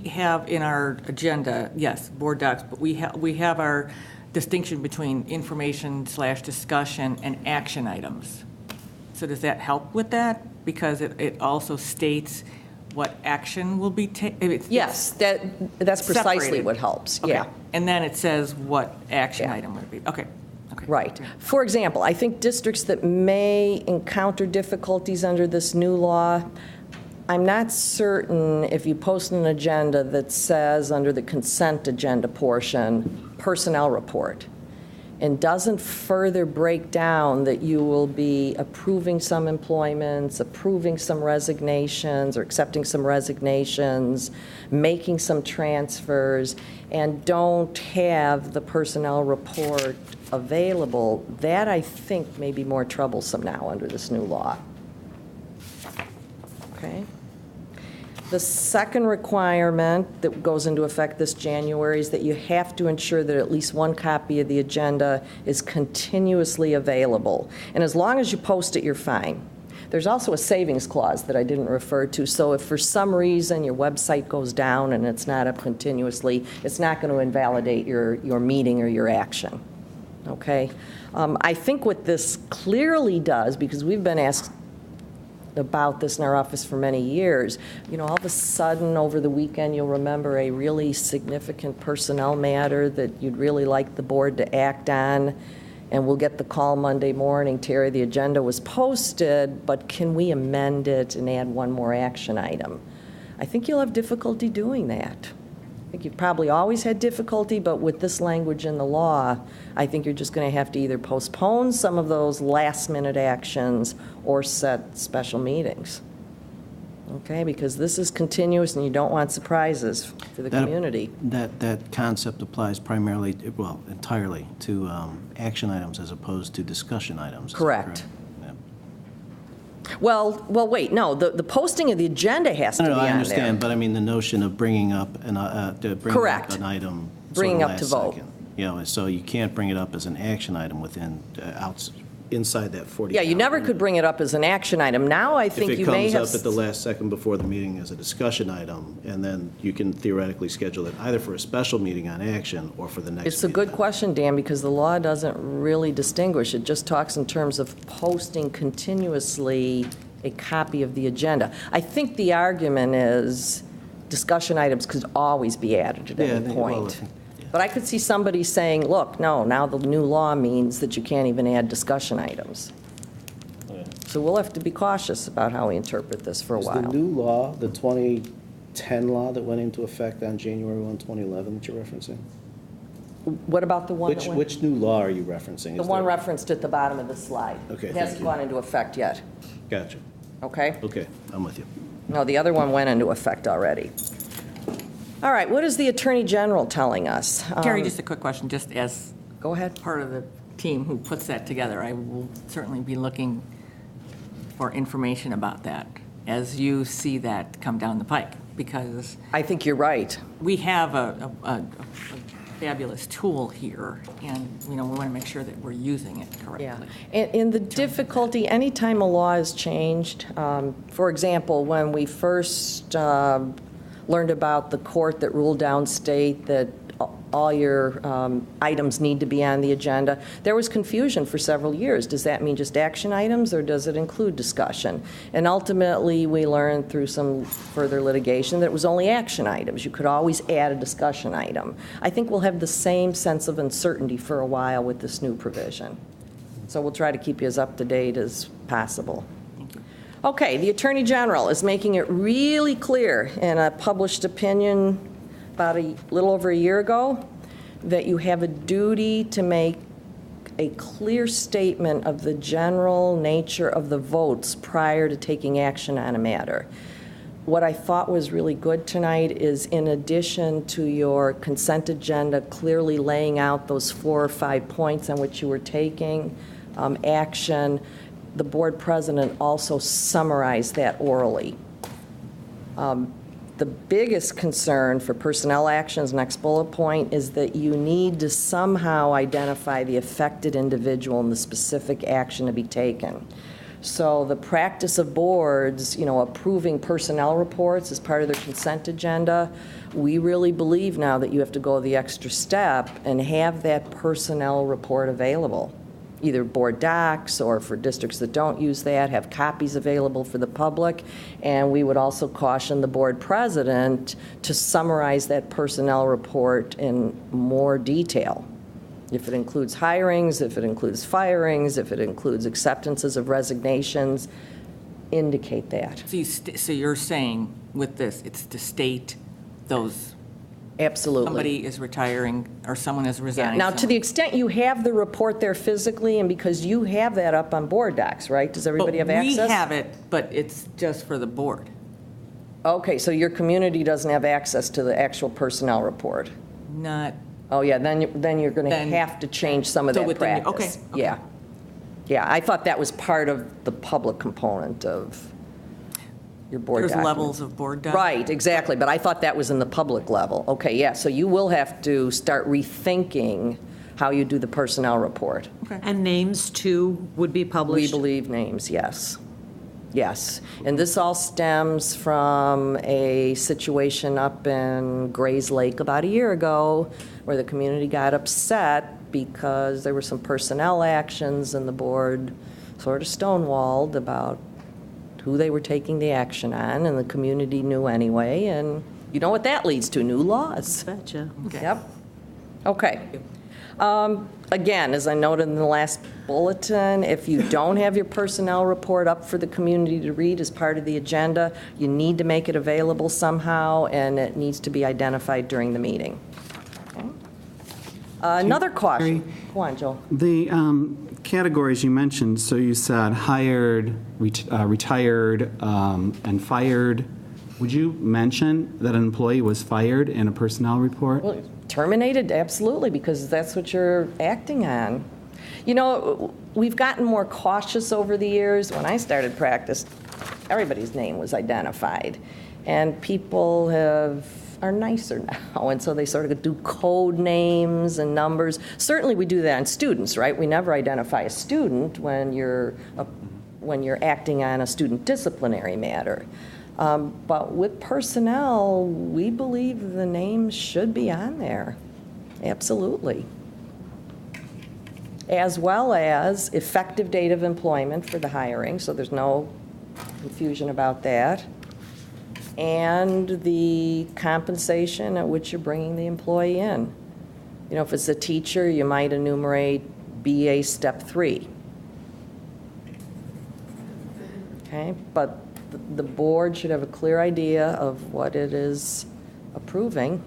Speaker 1: have in our agenda, yes, board docs, but we have our distinction between information/discussion and action items. So does that help with that? Because it also states what action will be taken?
Speaker 7: Yes, that's precisely
Speaker 1: separated.
Speaker 7: what helps,
Speaker 1: Okay.
Speaker 7: yeah.
Speaker 1: And then it says what action
Speaker 7: Yeah.
Speaker 1: item would be. Okay.
Speaker 7: Right. For example, I think districts that may encounter difficulties under this new law, I'm not certain if you post an agenda that says under the consent agenda portion, personnel report, and doesn't further break down that you will be approving some employments, approving some resignations, or accepting some resignations, making some transfers, and don't have the personnel report available, that I think may be more troublesome now under this new law. Okay? The second requirement that goes into effect this January is that you have to ensure that at least one copy of the agenda is continuously available. And as long as you post it, you're fine. There's also a savings clause that I didn't refer to, so if for some reason your website goes down and it's not up continuously, it's not going to invalidate your meeting or your action. Okay? I think what this clearly does, because we've been asked about this in our office for many years, all of a sudden over the weekend you'll remember a really significant personnel matter that you'd really like the board to act on, and we'll get the call Monday morning, Terry, the agenda was posted, but can we amend it and add one more action item? I think you'll have difficulty doing that. I think you've probably always had difficulty, but with this language in the law, I think you're just going to have to either postpone some of those last-minute actions or set special meetings. Okay, because this is continuous and you don't want surprises for the community.
Speaker 4: That concept applies primarily, well, entirely to action items as opposed to discussion items.
Speaker 7: Correct.
Speaker 4: Yeah.
Speaker 7: Well, wait, no, the posting of the agenda has to be on there.
Speaker 4: I understand, but I mean the notion of bringing up an
Speaker 7: Correct.
Speaker 4: item
Speaker 7: Bringing
Speaker 4: sort of
Speaker 7: up to
Speaker 4: last
Speaker 7: vote.
Speaker 4: second. So you can't bring it up as an action item within, inside that 40.
Speaker 7: Yeah, you never could bring it up as an action item. Now I think you may
Speaker 4: If it
Speaker 7: have...
Speaker 4: comes up at the last second before the meeting as a discussion item, and then you can theoretically schedule it either for a special meeting on action or for the next meeting.
Speaker 7: It's a good question, Dan, because the law doesn't really distinguish. It just talks in terms of posting continuously a copy of the agenda. I think the argument is discussion items could always be added at any point. But I could see somebody saying, look, no, now the new law means that you can't even add discussion items. So we'll have to be cautious about how we interpret this for a
Speaker 4: Is the
Speaker 7: while.
Speaker 4: new law, the 2010 law that went into effect on January 1, 2011 that you're referencing?
Speaker 7: What about the one that went?
Speaker 4: Which new law are you referencing?
Speaker 7: The one referenced at the bottom of the slide.
Speaker 4: Okay,
Speaker 7: It
Speaker 4: thank
Speaker 7: hasn't
Speaker 4: you.
Speaker 7: gone into effect yet,
Speaker 4: Gotcha.
Speaker 7: okay?
Speaker 4: Okay, I'm with you.
Speaker 7: No, the other one went into effect already. All right, what is the Attorney General telling us?
Speaker 1: Terry, just a quick question, just as
Speaker 7: Go ahead.
Speaker 1: part of the team who puts that together, I will certainly be looking for information about that as you see that come down the pike, because
Speaker 7: I think you're right.
Speaker 1: we have a fabulous tool here, and, we want to make sure that we're using it correctly.
Speaker 7: Yeah. And the difficulty, anytime a law is changed, for example, when we first learned about the court that ruled downstate that all your items need to be on the agenda, there was confusion for several years. Does that mean just action items, or does it include discussion? And ultimately, we learned through some further litigation that it was only action items. You could always add a discussion item. I think we'll have the same sense of uncertainty for a while with this new provision. So we'll try to keep you as up to date as possible. Okay, the Attorney General is making it really clear in a published opinion about a little over a year ago that you have a duty to make a clear statement of the general nature of the votes prior to taking action on a matter. What I thought was really good tonight is, in addition to your consent agenda clearly laying out those 4 or 5 points on which you were taking action, the board president also summarized that orally. The biggest concern for personnel actions, next bullet point, is that you need to somehow identify the affected individual and the specific action to be taken. So the practice of boards, approving personnel reports as part of their consent agenda, we really believe now that you have to go the extra step and have that personnel report available. Either board docs, or for districts that don't use that, have copies available for the public. And we would also caution the board president to summarize that personnel report in more detail. If it includes hirings, if it includes firings, if it includes acceptances of resignations, indicate that.
Speaker 1: So you're saying with this, it's to state those,
Speaker 7: Absolutely.
Speaker 1: somebody is retiring or someone is
Speaker 7: Yeah.
Speaker 1: resigning.
Speaker 7: Now, to the extent you have the report there physically, and because you have that up on board docs, right? Does everybody have access?
Speaker 1: We have it, but it's just for the board.
Speaker 7: Okay, so your community doesn't have access to the actual personnel report?
Speaker 1: Not
Speaker 7: Oh, yeah, then you're going to
Speaker 1: Then-
Speaker 7: have to change some of
Speaker 1: So
Speaker 7: that
Speaker 1: within your-
Speaker 7: practice.
Speaker 1: okay.
Speaker 7: Yeah. Yeah, I thought that was part of the public component of your board
Speaker 1: There's
Speaker 7: document.
Speaker 1: levels of board doc.
Speaker 7: Right, exactly, but I thought that was in the public level. Okay, yeah, so you will have to start rethinking how you do the personnel report.
Speaker 10: And names, too, would be
Speaker 7: We
Speaker 10: published?
Speaker 7: believe names, yes. Yes. And this all stems from a situation up in Grays Lake about a year ago where the community got upset because there were some personnel actions and the board sort of stonewalled about who they were taking the action on, and the community knew anyway, and you know what that leads to, new laws.
Speaker 10: Betcha.
Speaker 7: Yep. Okay. Again, as I noted in the last bulletin, if you don't have your personnel report up for the community to read as part of the agenda, you need to make it available somehow, and it needs to be identified during the meeting. Okay? Another caution. Go on, Joel.
Speaker 9: The categories you mentioned, so you said hired, retired, and fired. Would you mention that an employee was fired in a personnel report?
Speaker 7: Well, terminated, absolutely, because that's what you're acting on. You know, we've gotten more cautious over the years. When I started practice, everybody's name was identified, and people are nicer now, and so they sort of do code names and numbers. Certainly, we do that on students, right? We never identify a student when you're acting on a student disciplinary matter. But with personnel, we believe the names should be on there. Absolutely. As well as effective date of employment for the hiring, so there's no confusion about that. And the compensation at which you're bringing the employee in. You know, if it's a teacher, you might enumerate BA Step 3. Okay, but the board should have a clear idea of what it is approving,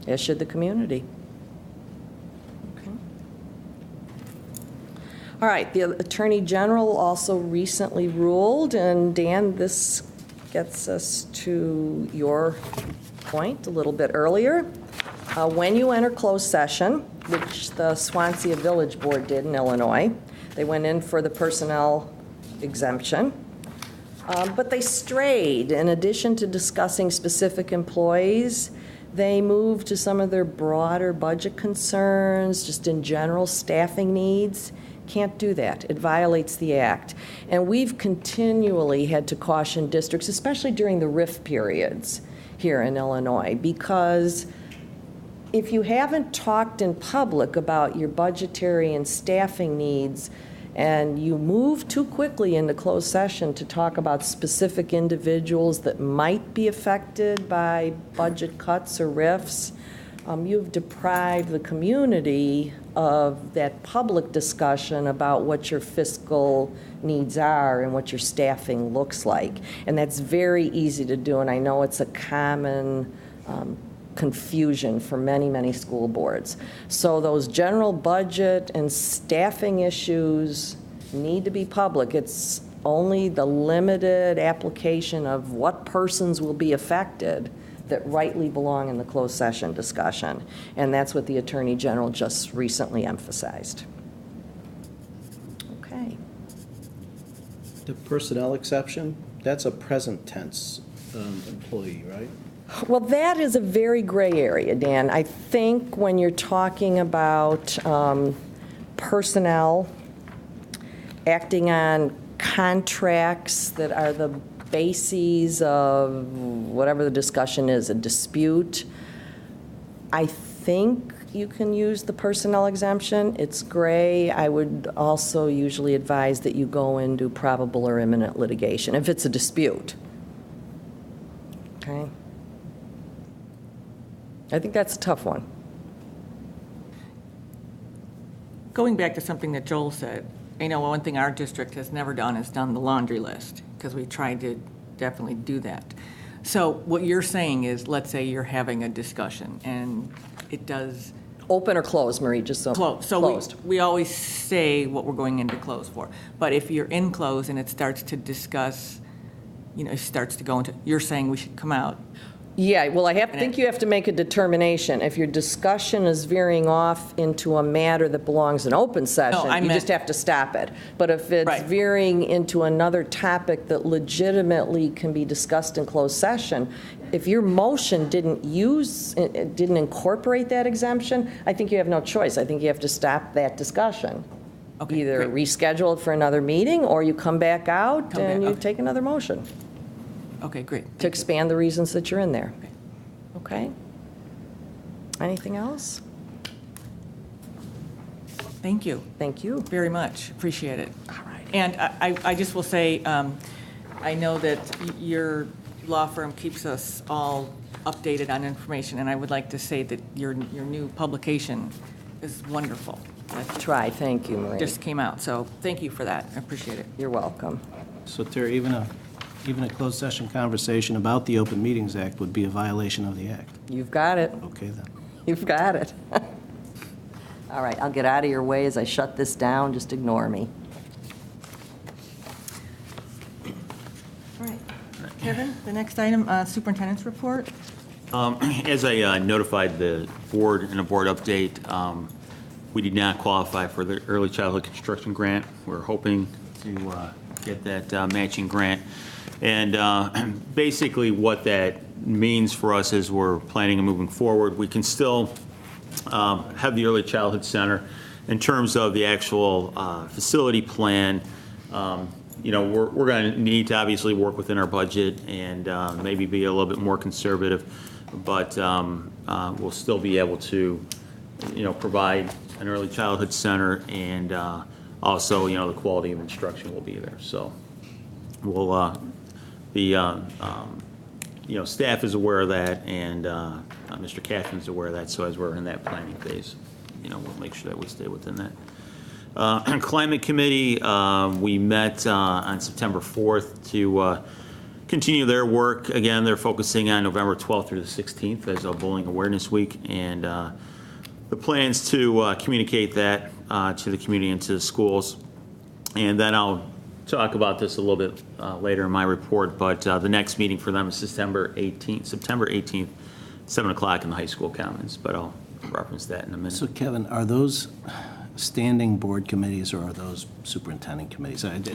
Speaker 7: as should the community. Okay. All right, the Attorney General also recently ruled, and Dan, this gets us to your point a little bit earlier. When you enter closed session, which the Swansea Village Board did in Illinois, they went in for the personnel exemption. But they strayed. In addition to discussing specific employees, they moved to some of their broader budget concerns, just in general staffing needs. Can't do that. It violates the act. And we've continually had to caution districts, especially during the RIF periods here in Illinois, because if you haven't talked in public about your budgetary and staffing needs, and you move too quickly into closed session to talk about specific individuals that might be affected by budget cuts or RIFs, you've deprived the community of that public discussion about what your fiscal needs are and what your staffing looks like. And that's very easy to do, and I know it's a common confusion for many, many school boards. So those general budget and staffing issues need to be public. It's only the limited application of what persons will be affected that rightly belong in the closed session discussion. And that's what the Attorney General just recently emphasized. Okay.
Speaker 4: The personnel exception, that's a present tense employee, right?
Speaker 7: Well, that is a very gray area, Dan. I think when you're talking about personnel acting on contracts that are the bases of whatever the discussion is, a dispute, I think you can use the personnel exemption. It's gray. I would also usually advise that you go into probable or imminent litigation if it's a dispute. Okay? I think that's a tough one.
Speaker 1: Going back to something that Joel said, I know one thing our district has never done is done the laundry list, because we tried to definitely do that. So what you're saying is, let's say you're having a discussion, and it does
Speaker 7: Open or closed, Marie, just so.
Speaker 1: close. So
Speaker 7: Closed.
Speaker 1: we always say what we're going into close for. But if you're in close and it starts to discuss, it starts to go into, you're saying we should come out.
Speaker 7: Yeah, well, I think you have to make a determination. If your discussion is veering off into a matter that belongs in open session,
Speaker 1: I
Speaker 7: you just
Speaker 1: meant-
Speaker 7: have to stop it. But if it's
Speaker 1: Right.
Speaker 7: veering into another topic that legitimately can be discussed in closed session, if your motion didn't incorporate that exemption, I think you have no choice. I think you have to stop that discussion.
Speaker 1: Okay,
Speaker 7: Either
Speaker 1: great.
Speaker 7: reschedule it for another meeting, or you come back out
Speaker 1: Come back,
Speaker 7: and you
Speaker 1: okay.
Speaker 7: take another motion
Speaker 1: Okay, great.
Speaker 7: to expand the reasons that you're in there. Okay? Anything else?
Speaker 1: Thank you
Speaker 7: Thank you.
Speaker 1: very much. Appreciate it. All right. And I just will say, I know that your law firm keeps us all updated on information, and I would like to say that your new publication is wonderful. That
Speaker 7: Try, thank you, Marie.
Speaker 1: just came out, so thank you for that. I appreciate it.
Speaker 7: You're welcome.
Speaker 4: So Terry, even a closed session conversation about the Open Meetings Act would be a violation of the act.
Speaker 7: You've got it.
Speaker 4: Okay, then.
Speaker 7: You've got it. All right, I'll get out of your way as I shut this down. Just ignore me.
Speaker 1: All right. Kevin, the next item, superintendent's report.
Speaker 11: As I notified the board in a board update, we did not qualify for the early childhood construction grant. We're hoping to get that matching grant. And basically what that means for us is we're planning on moving forward. We can still have the early childhood center. In terms of the actual facility plan, you know, we're going to need to obviously work within our budget and maybe be a little bit more conservative, but we'll still be able to, you know, provide an early childhood center, and also, you know, the quality of instruction will be there. So we'll, you know, staff is aware of that, and Mr. Cashman's aware of that, so as we're in that planning phase, you know, we'll make sure that we stay within that. Climate Committee, we met on September 4th to continue their work. Again, they're focusing on November 12th through the 16th as a Bullying Awareness Week, and the plans to communicate that to the community and to the schools. And then I'll talk about this a little bit later in my report, but the next meeting for them is September 18th, 7 o'clock in the high school commons, but I'll reference that in a minute.
Speaker 4: So Kevin, are those standing board committees or are those superintendent committees? That's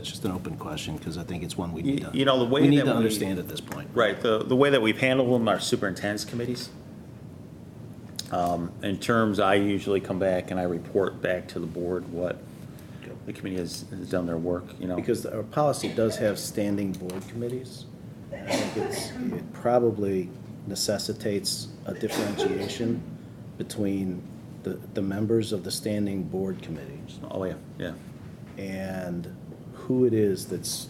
Speaker 4: just an open question because I think it's one we need to,
Speaker 11: You know, the way
Speaker 4: we need
Speaker 11: that
Speaker 4: to
Speaker 11: we-
Speaker 4: understand at this point.
Speaker 11: Right, the way that we've handled them are superintendent's committees. In terms, I usually come back and I report back to the board what the committee has done their work, you know.
Speaker 4: Because our policy does have standing board committees. I think it probably necessitates a differentiation between the members of the standing board committees
Speaker 11: Oh, yeah, yeah.
Speaker 4: and who it is that's,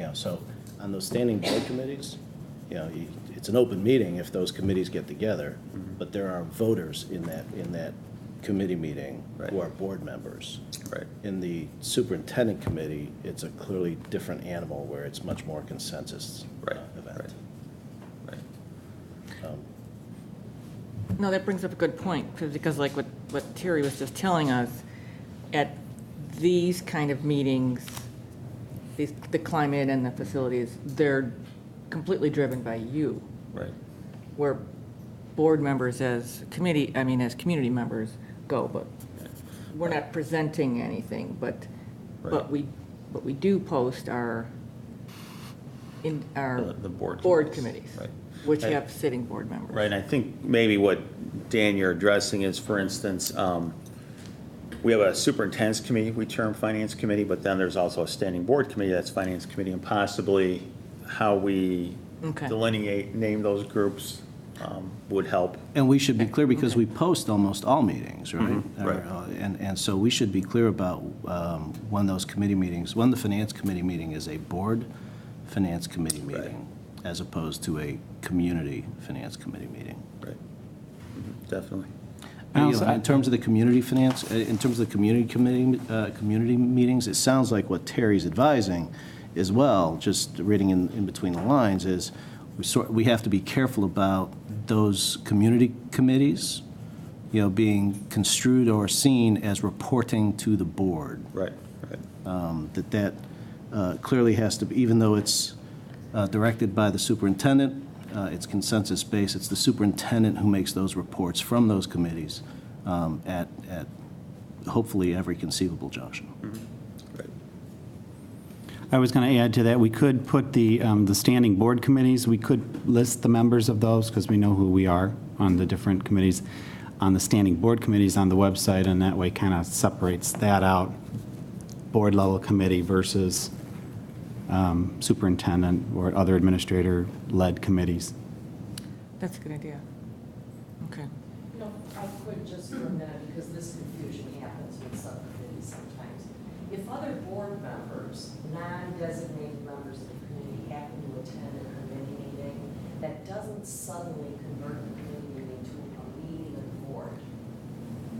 Speaker 4: you know, so on those standing board committees, you know, it's an open meeting if those committees get together, but there are voters in that committee meeting who are board members.
Speaker 11: Right.
Speaker 4: In the superintendent committee, it's a clearly different animal where it's much more consensus event.
Speaker 11: Right.
Speaker 1: No, that brings up a good point, because like what Terry was just telling us, at these kind of meetings, the climate and the facilities, they're completely driven by you.
Speaker 11: Right.
Speaker 1: Where board members as community members go, but we're not presenting anything, but we do post our
Speaker 11: The
Speaker 1: board committees,
Speaker 11: Right.
Speaker 1: which
Speaker 11: Right.
Speaker 1: have sitting board members.
Speaker 11: Right, and I think maybe what, Dan, you're addressing is, for instance, we have a superintendent's committee, we term finance committee, but then there's also a standing board committee, that's finance committee, and possibly how we
Speaker 1: Okay.
Speaker 11: delineate, name those groups would help.
Speaker 4: And we should be clear because we post almost all meetings, right?
Speaker 11: right.
Speaker 4: And so we should be clear about when those committee meetings, when the finance committee meeting is a board finance committee meeting as opposed to a community finance committee meeting.
Speaker 11: Right. Definitely.
Speaker 4: In terms of the community finance, in terms of the community committee, community meetings, it sounds like what Terry's advising as well, just reading in between the lines, is we have to be careful about those community committees, you know, being construed or seen as reporting to the board.
Speaker 11: Right, right.
Speaker 4: That clearly has to be, even though it's directed by the superintendent, it's consensus-based. It's the superintendent who makes those reports from those committees at hopefully every conceivable junction.
Speaker 9: I was going to add to that, we could put the standing board committees, we could list the members of those, because we know who we are on the different committees, on the standing board committees on the website, and that way kind of separates that out, board-level committee versus superintendent or other administrator-led committees.
Speaker 1: That's a good idea. Okay.
Speaker 7: No, I could just for a minute, because this confusion happens with subcommittees sometimes. If other board members, non-designated members of the committee happen to attend a committee meeting, that doesn't suddenly convert the committee meeting to a meeting of the board.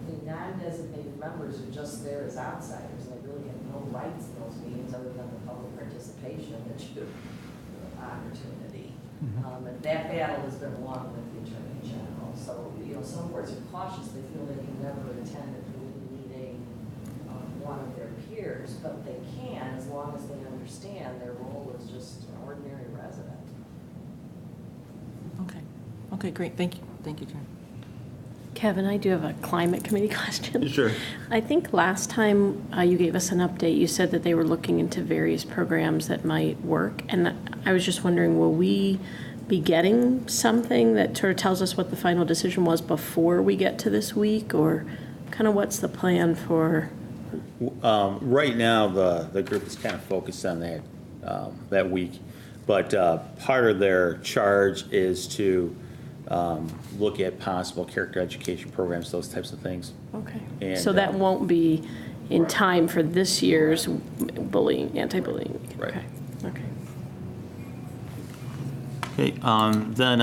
Speaker 7: The non-designated members are just there as outsiders, and they really have no rights in those meetings other than the public participation that you opportunity. And that battle has been won with the Attorney General. So, some boards are cautious. They feel they can never attend a committee meeting of one of their peers, but they can as long as they understand their role as just an ordinary resident.
Speaker 1: Okay. Okay, great. Thank you. Thank you, Jen.
Speaker 5: Kevin, I do have a climate committee question.
Speaker 11: Sure.
Speaker 5: I think last time you gave us an update, you said that they were looking into various programs that might work. And I was just wondering, will we be getting something that sort of tells us what the final decision was before we get to this week? Or kind of what's the plan for?
Speaker 11: Right now, the group is kind of focused on that week. But part of their charge is to look at possible character education programs, those types of things.
Speaker 5: Okay.
Speaker 11: And,
Speaker 5: So that won't be in time for this year's bullying, anti-bullying week?
Speaker 11: Right.
Speaker 5: Okay. Okay.
Speaker 11: Okay, then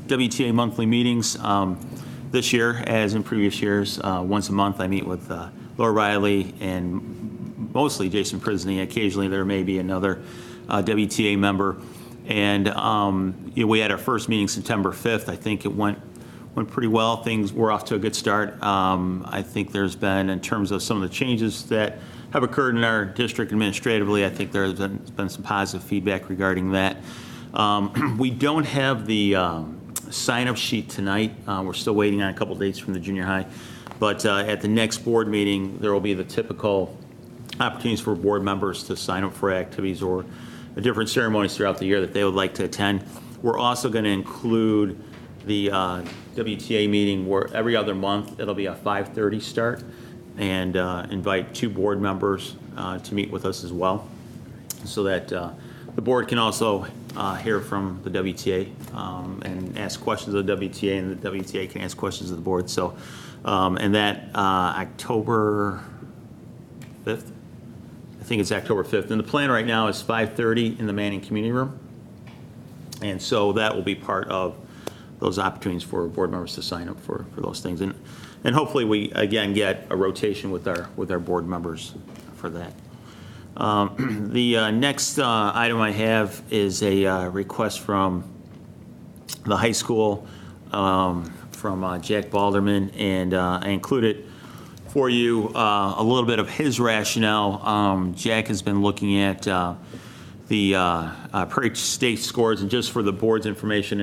Speaker 11: WTA monthly meetings. This year, as in previous years, once a month I meet with Laura Riley and mostly Jason Prisney. Occasionally there may be another WTA member. And we had our first meeting September 5th. I think it went pretty well. Things were off to a good start. I think there's been, in terms of some of the changes that have occurred in our district administratively, I think there's been some positive feedback regarding that. We don't have the sign-up sheet tonight. We're still waiting on a couple dates from the junior high. But at the next board meeting, there will be the typical opportunities for board members to sign up for activities or different ceremonies throughout the year that they would like to attend. We're also going to include the WTA meeting where every other month it'll be a 5:30 start, and invite 2 board members to meet with us as well, so that the board can also hear from the WTA and ask questions of the WTA, and the WTA can ask questions of the board. So, and that October 5th? I think it's October 5th. And the plan right now is 5:30 in the Manning Community Room. And so that will be part of those opportunities for board members to sign up for those things. And hopefully we, again, get a rotation with our board members for that. The next item I have is a request from the high school from Jack Balderman, and I included for you a little bit of his rationale. Jack has been looking at the Prairie State scores, and just for the board's information,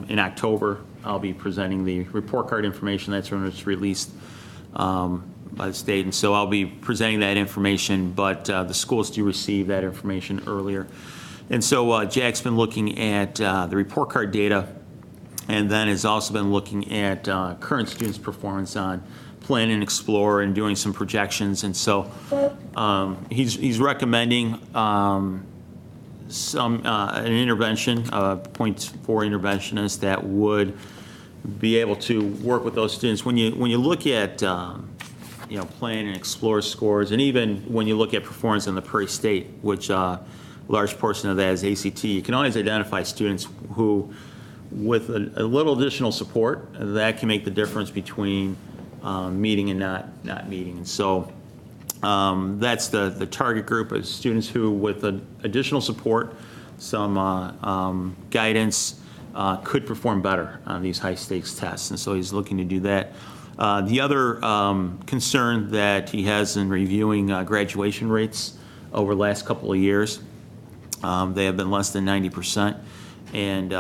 Speaker 11: in October, I'll be presenting the report card information. That's when it's released by the state, and so I'll be presenting that information, but the schools do receive that information earlier. And so Jack's been looking at the report card data, and then has also been looking at current students' performance on Plan and Explore and doing some projections. And so he's recommending an intervention, a 0.4 interventionist that would be able to work with those students. When you look at Plan and Explore scores, and even when you look at performance in the Prairie State, which a large portion of that is ACT, you can always identify students who, with a little additional support, that can make the difference between meeting and not meeting. And so that's the target group of students who, with additional support, some guidance, could perform better on these high-stakes tests. And so he's looking to do that. The other concern that he has in reviewing graduation rates over the last couple of years, they have been less than 90%. And,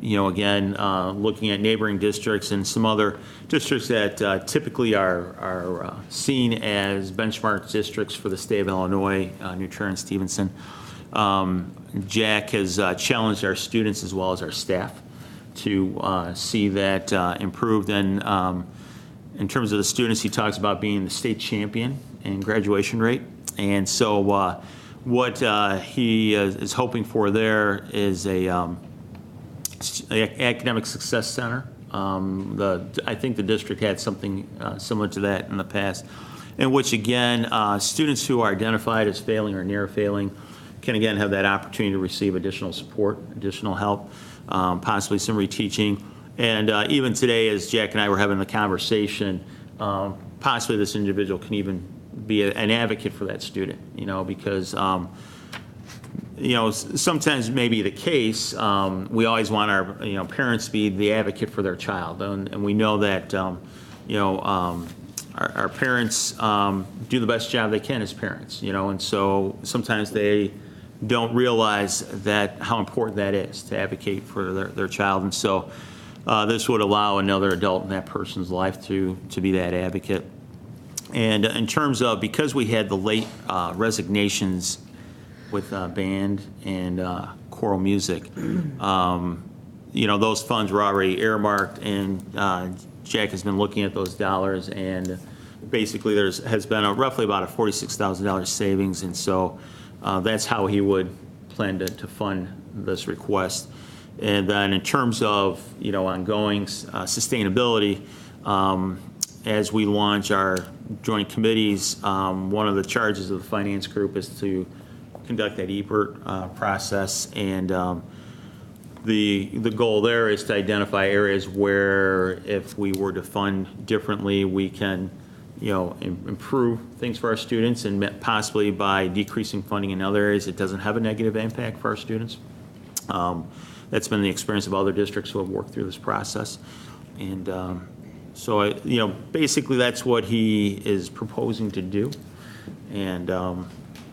Speaker 11: again, looking at neighboring districts and some other districts that typically are seen as benchmark districts for the state of Illinois, New Trier and Stevenson. Jack has challenged our students as well as our staff to see that improved. And in terms of the students, he talks about being the state champion in graduation rate. And so what he is hoping for there is a academic success center. I think the district had something similar to that in the past, in which, again, students who are identified as failing or near failing can, again, have that opportunity to receive additional support, additional help, possibly some reteaching. And even today, as Jack and I were having the conversation, possibly this individual can even be an advocate for that student, because sometimes maybe the case, we always want our, parents to be the advocate for their child. And we know that, our parents do the best job they can as parents, and so sometimes they don't realize that how important that is to advocate for their child. And so this would allow another adult in that person's life to be that advocate. And in terms of, because we had the late resignations with band and choral music, those funds were already earmarked, and Jack has been looking at those dollars, and basically has been roughly about a $46,000 savings, and so that's how he would plan to fund this request. And then in terms of ongoing sustainability, as we launch our joint committees, one of the charges of the finance group is to conduct that EBERT process, and the goal there is to identify areas where, if we were to fund differently, we can improve things for our students, and possibly by decreasing funding in other areas, it doesn't have a negative impact for our students. That's been the experience of other districts who have worked through this process. And so, basically that's what he is proposing to do. And,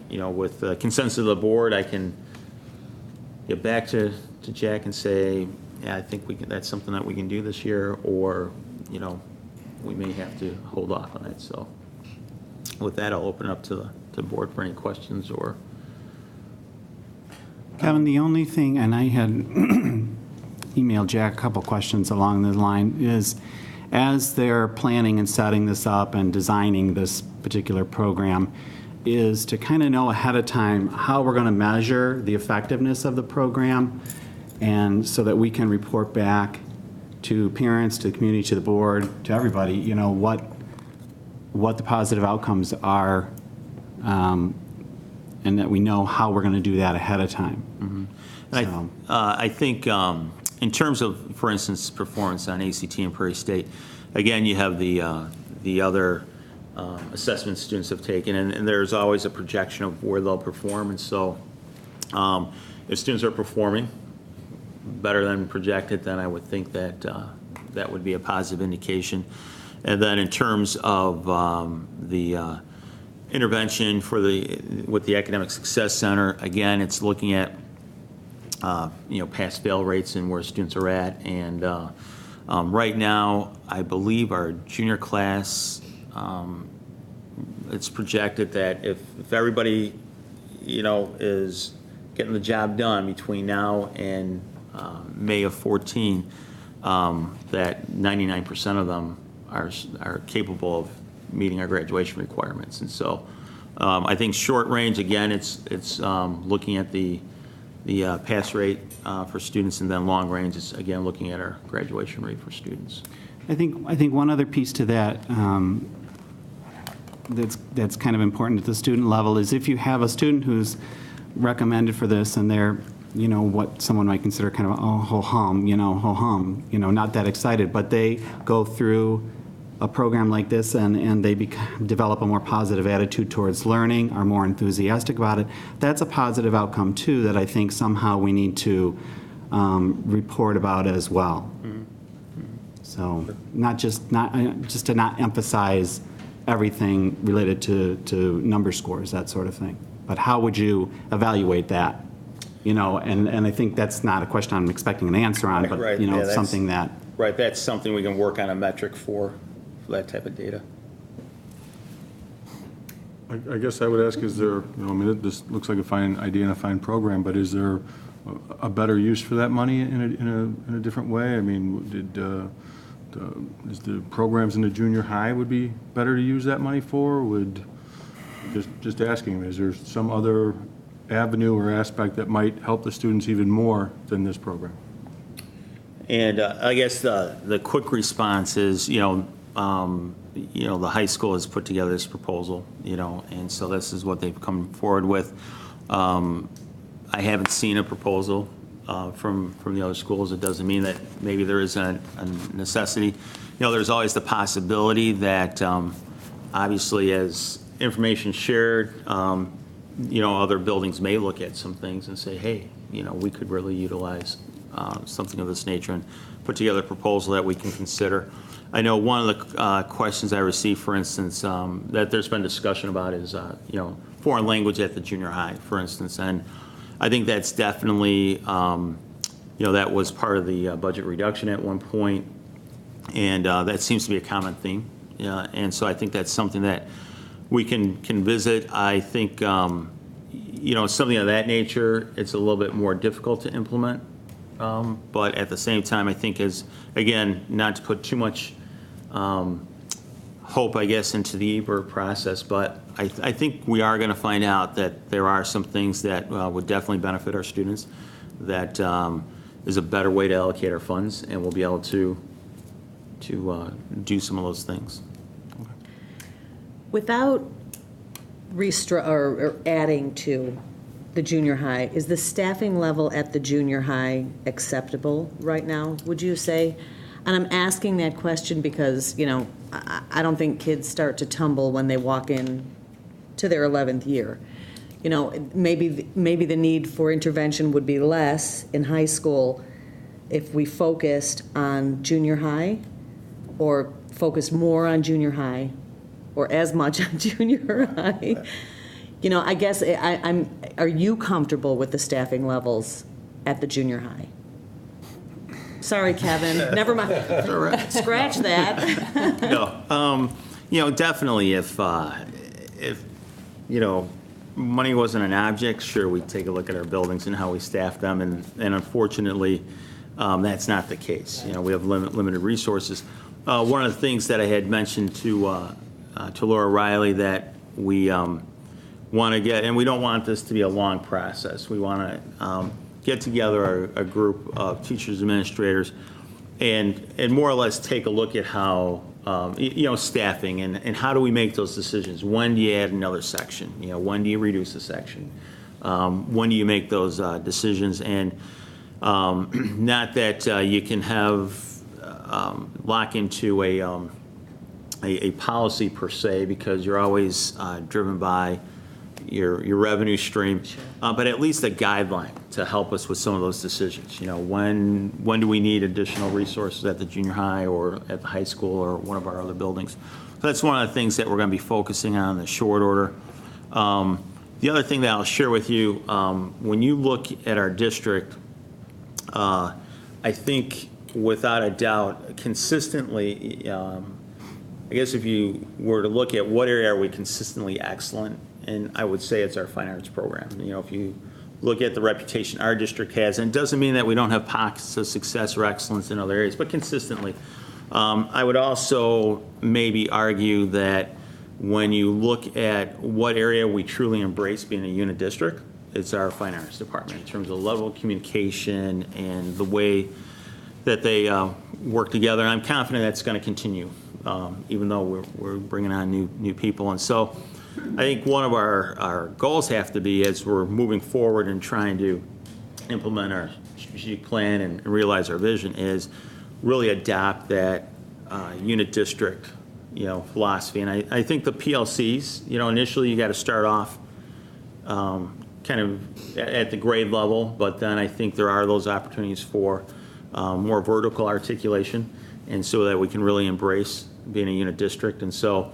Speaker 11: with the consensus of the board, I can get back to Jack and say, yeah, I think that's something that we can do this year, or, we may have to hold off on it. So with that, I'll open up to the board for any questions or.
Speaker 9: Kevin, the only thing, and I had emailed Jack a couple questions along the line, is as they're planning and setting this up and designing this particular program, is to kind of know ahead of time how we're going to measure the effectiveness of the program, and so that we can report back to parents, to the community, to the board, to everybody, what the positive outcomes are, and that we know how we're going to do that ahead of time.
Speaker 11: Mm-hmm. So. I think in terms of, for instance, performance on ACT and Prairie State, again, you have the other assessments students have taken, and there's always a projection of where they'll perform. And so if students are performing better than projected, then I would think that that would be a positive indication. And then in terms of the intervention with the Academic Success Center, again, it's looking at pass-fail rates and where students are at. And right now, I believe our junior class, it's projected that if everybody, is getting the job done between now and May of 14, that 99% of them are capable of meeting our graduation requirements. And so I think short range, again, it's looking at the pass rate for students, and then long range is, again, looking at our graduation rate for students.
Speaker 9: I think one other piece to that that's kind of important at the student level is if you have a student who's recommended for this and they're, what someone might consider kind of ho-hum, not that excited, but they go through a program like this and they develop a more positive attitude towards learning, are more enthusiastic about it, that's a positive outcome too that I think somehow we need to report about as well. Mm-hmm. So not just to not emphasize everything related to number scores, that sort of thing. But how would you evaluate that? and I think that's not a question I'm expecting an answer on, but,
Speaker 11: Right, yeah, that's-
Speaker 9: something that,
Speaker 11: Right, that's something we can work on a metric for that type of data.
Speaker 8: I guess I would ask, is there, this looks like a fine idea and a fine program, but is there a better use for that money in a different way? I mean, is the programs in the junior high would be better to use that money for? Just asking, is there some other avenue or aspect that might help the students even more than this program?
Speaker 11: And I guess the quick response is, the high school has put together this proposal, and so this is what they've come forward with. I haven't seen a proposal from the other schools. It doesn't mean that maybe there isn't a necessity. There's always the possibility that, obviously, as information shared, other buildings may look at some things and say, hey, we could really utilize something of this nature and put together a proposal that we can consider. I know one of the questions I received, for instance, that there's been discussion about is, foreign language at the junior high, for instance. And I think that's definitely, that was part of the budget reduction at one point. And that seems to be a common theme. And so I think that's something that we can visit. I think, something of that nature, it's a little bit more difficult to implement. But at the same time, I think again, not to put too much hope, I guess, into the EBER process, but I think we are going to find out that there are some things that would definitely benefit our students, that is a better way to allocate our funds, and we'll be able to do some of those things.
Speaker 10: Without or adding to the junior high, is the staffing level at the junior high acceptable right now, would you say? And I'm asking that question because, I don't think kids start to tumble when they walk in to their 11th year. Maybe the need for intervention would be less in high school if we focused on junior high, or focused more on junior high, or as much on junior high. I guess are you comfortable with the staffing levels at the junior high? Sorry, Kevin, never mind. Scratch that.
Speaker 11: No, definitely if money wasn't an object, sure, we'd take a look at our buildings and how we staff them, and unfortunately, that's not the case. We have limited resources. One of the things that I had mentioned to Laura Riley that we want to get, and we don't want this to be a long process. We want to get together a group of teachers, administrators, and more or less take a look at how, staffing and how do we make those decisions. When do you add another section? When do you reduce a section? When do you make those decisions? And not that you can have lock into a policy per se, because you're always driven by your revenue stream, but at least a guideline to help us with some of those decisions. When do we need additional resources at the junior high or at the high school or one of our other buildings? So that's one of the things that we're going to be focusing on in the short order. The other thing that I'll share with you, when you look at our district, I think without a doubt, consistently, I guess if you were to look at what area are we consistently excellent, and I would say it's our fine arts program. If you look at the reputation our district has, and it doesn't mean that we don't have pockets of success or excellence in other areas, but consistently. I would also maybe argue that when you look at what area we truly embrace being a unit district, it's our fine arts department in terms of the level of communication and the way that they work together. And I'm confident that's going to continue, even though we're bringing on new people. And so I think one of our goals have to be, as we're moving forward and trying to implement our strategic plan and realize our vision, is really adopt that unit district, philosophy. And I think the PLCs, initially you got to start off kind of at the grade level, but then I think there are those opportunities for more vertical articulation, and so that we can really embrace being a unit district. And so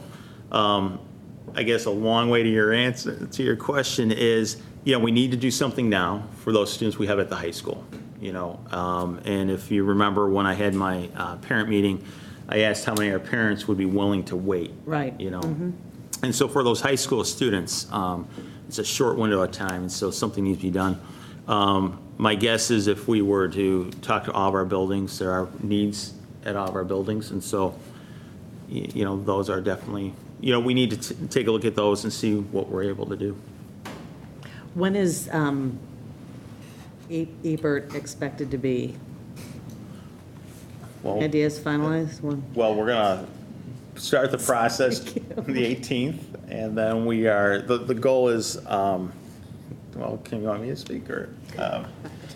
Speaker 11: I guess a long way to your answer to your question is we need to do something now for those students we have at the high school, And if you remember when I had my parent meeting, I asked how many of our parents would be willing to wait.
Speaker 10: Right.
Speaker 11: And so for those high school students, it's a short window of time, and so something needs to be done. My guess is if we were to talk to all of our buildings, there are needs at all of our buildings, and so, those are definitely, we need to take a look at those and see what we're able to do.
Speaker 10: When is Ebert expected to be?
Speaker 11: Well,
Speaker 10: Ideas finalized? When?
Speaker 11: Well, we're going to start the process the 18th, and then we are, the goal is, can you want me to speak, or?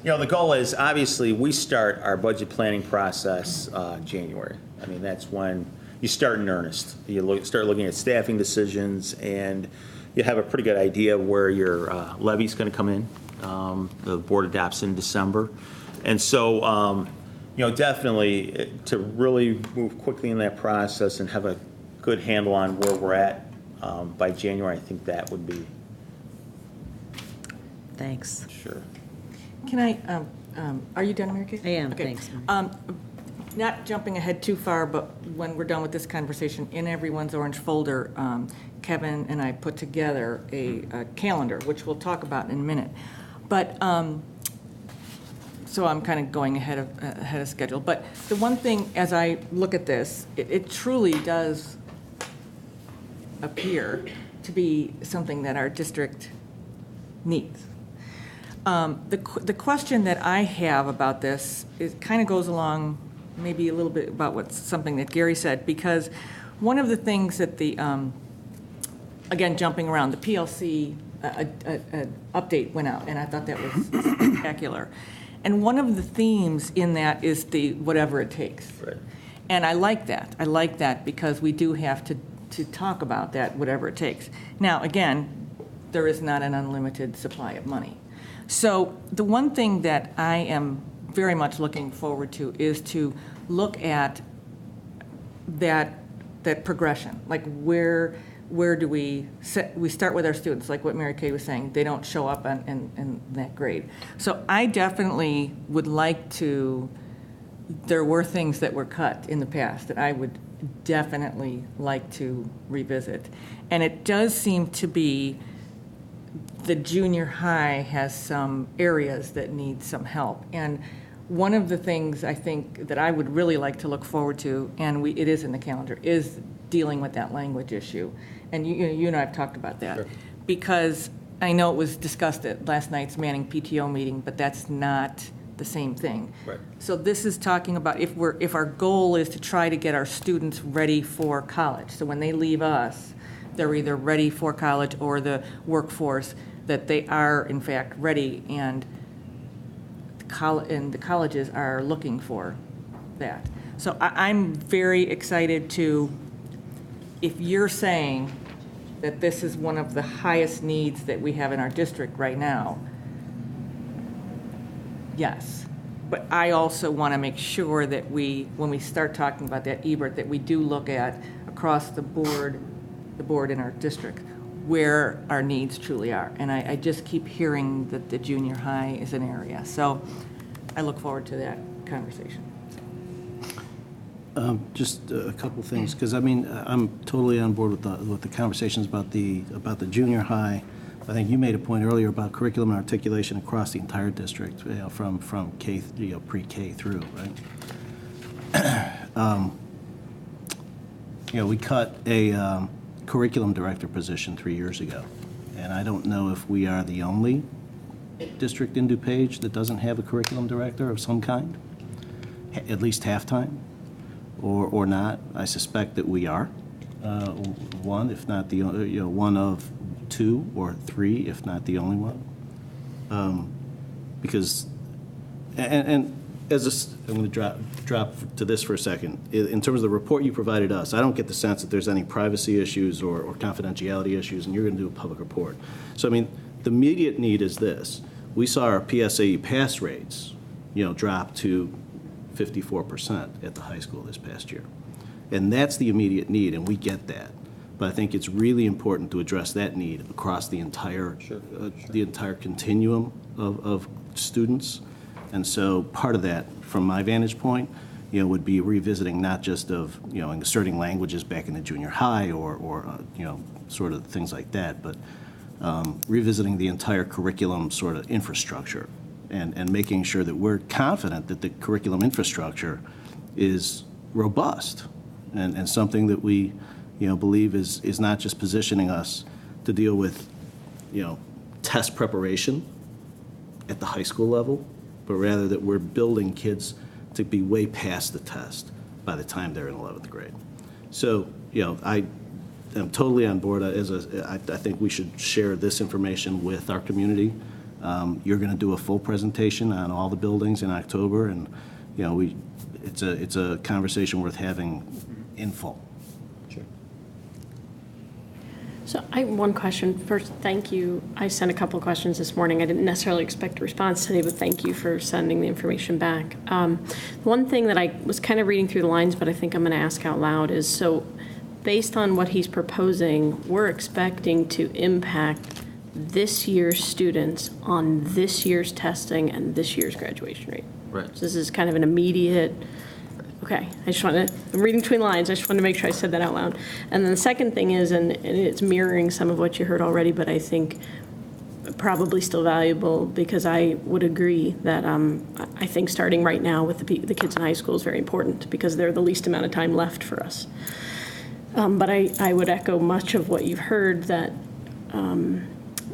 Speaker 11: The goal is, obviously, we start our budget planning process January. I mean, that's when you start in earnest. You start looking at staffing decisions, and you have a pretty good idea of where your levy's going to come in. The board adopts in December. And so, definitely to really move quickly in that process and have a good handle on where we're at by January, I think that would be.
Speaker 10: Thanks.
Speaker 11: Sure.
Speaker 1: Can I, are you done, Mary Kay?
Speaker 10: I am,
Speaker 1: Okay.
Speaker 10: thanks.
Speaker 1: Not jumping ahead too far, but when we're done with this conversation, in everyone's orange folder, Kevin and I put together a calendar, which we'll talk about in a minute. But, so I'm kind of going ahead of schedule. But the one thing, as I look at this, it truly does appear to be something that our district needs. The question that I have about this is kind of goes along maybe a little bit about something that Gary said, because one of the things that again, jumping around, the PLC update went out, and I thought that was spectacular. And one of the themes in that is the whatever it takes.
Speaker 11: Right.
Speaker 1: And I like that. I like that because we do have to talk about that, whatever it takes. Now, again, there is not an unlimited supply of money. So the one thing that I am very much looking forward to is to look at that progression. Like where do we start with our students, like what Mary Kay was saying, they don't show up in that grade. So I definitely would like to, there were things that were cut in the past that I would definitely like to revisit. And it does seem to be the junior high has some areas that need some help. And one of the things I think that I would really like to look forward to, and it is in the calendar, is dealing with that language issue. And you and I have talked about that. Sure. Because I know it was discussed at last night's Manning PTO meeting, but that's not the same thing.
Speaker 11: Right.
Speaker 1: So this is talking about if our goal is to try to get our students ready for college. So when they leave us, they're either ready for college or the workforce, that they are in fact ready, and the colleges are looking for that. So I'm very excited to, if you're saying that this is one of the highest needs that we have in our district right now, yes. But I also want to make sure that when we start talking about that Ebert, that we do look at across the board in our district, where our needs truly are. And I just keep hearing that the junior high is an area. So I look forward to that conversation.
Speaker 4: Just a couple things, because I mean, I'm totally on board with the conversations about the junior high. I think you made a point earlier about curriculum and articulation across the entire district, from K, pre-K through, right? We cut a curriculum director position 3 years ago, and I don't know if we are the only district in DuPage that doesn't have a curriculum director of some kind, at least half-time, or not. I suspect that we are one, if not the one of two or three, if not the only one, because and as I'm going to drop to this for a second. In terms of the report you provided us, I don't get the sense that there's any privacy issues or confidentiality issues, and you're going to do a public report. So, I mean, the immediate need is this. We saw our PSAE pass rates, drop to 54% at the high school this past year. And that's the immediate need, and we get that. But I think it's really important to address that need across the entire, the entire continuum of students. And so part of that, from my vantage point, would be revisiting not just of, inserting languages back into junior high or sort of things like that, but revisiting the entire curriculum sort of infrastructure and making sure that we're confident that the curriculum infrastructure is robust and something that we, believe is not just positioning us to deal with, test preparation at the high school level, but rather that we're building kids to be way past the test by the time they're in 11th grade. So, I am totally on board. I think we should share this information with our community. You're going to do a full presentation on all the buildings in October, and it's a conversation worth having in full.
Speaker 5: So I have one question. First, thank you. I sent a couple of questions this morning. I didn't necessarily expect a response today, but thank you for sending the information back. One thing that I was kind of reading through the lines, but I think I'm going to ask out loud is, so based on what he's proposing, we're expecting to impact this year's students on this year's testing and this year's graduation rate.
Speaker 11: Right.
Speaker 5: So this is kind of an immediate. Okay, I'm reading between lines, I just wanted to make sure I said that out loud. And then the second thing is, and it's mirroring some of what you heard already, but I think probably still valuable, because I would agree that I think starting right now with the kids in high school is very important, because they're the least amount of time left for us. But I would echo much of what you've heard, that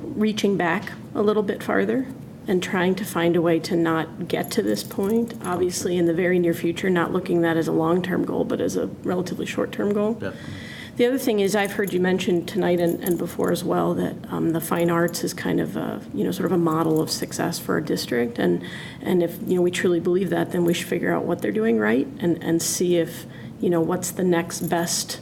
Speaker 5: reaching back a little bit farther and trying to find a way to not get to this point, obviously in the very near future, not looking at that as a long-term goal, but as a relatively short-term goal.
Speaker 11: Yep.
Speaker 5: The other thing is, I've heard you mention tonight and before as well, that the fine arts is kind of sort of a model of success for our district. And if, we truly believe that, then we should figure out what they're doing right and see if, what's the next best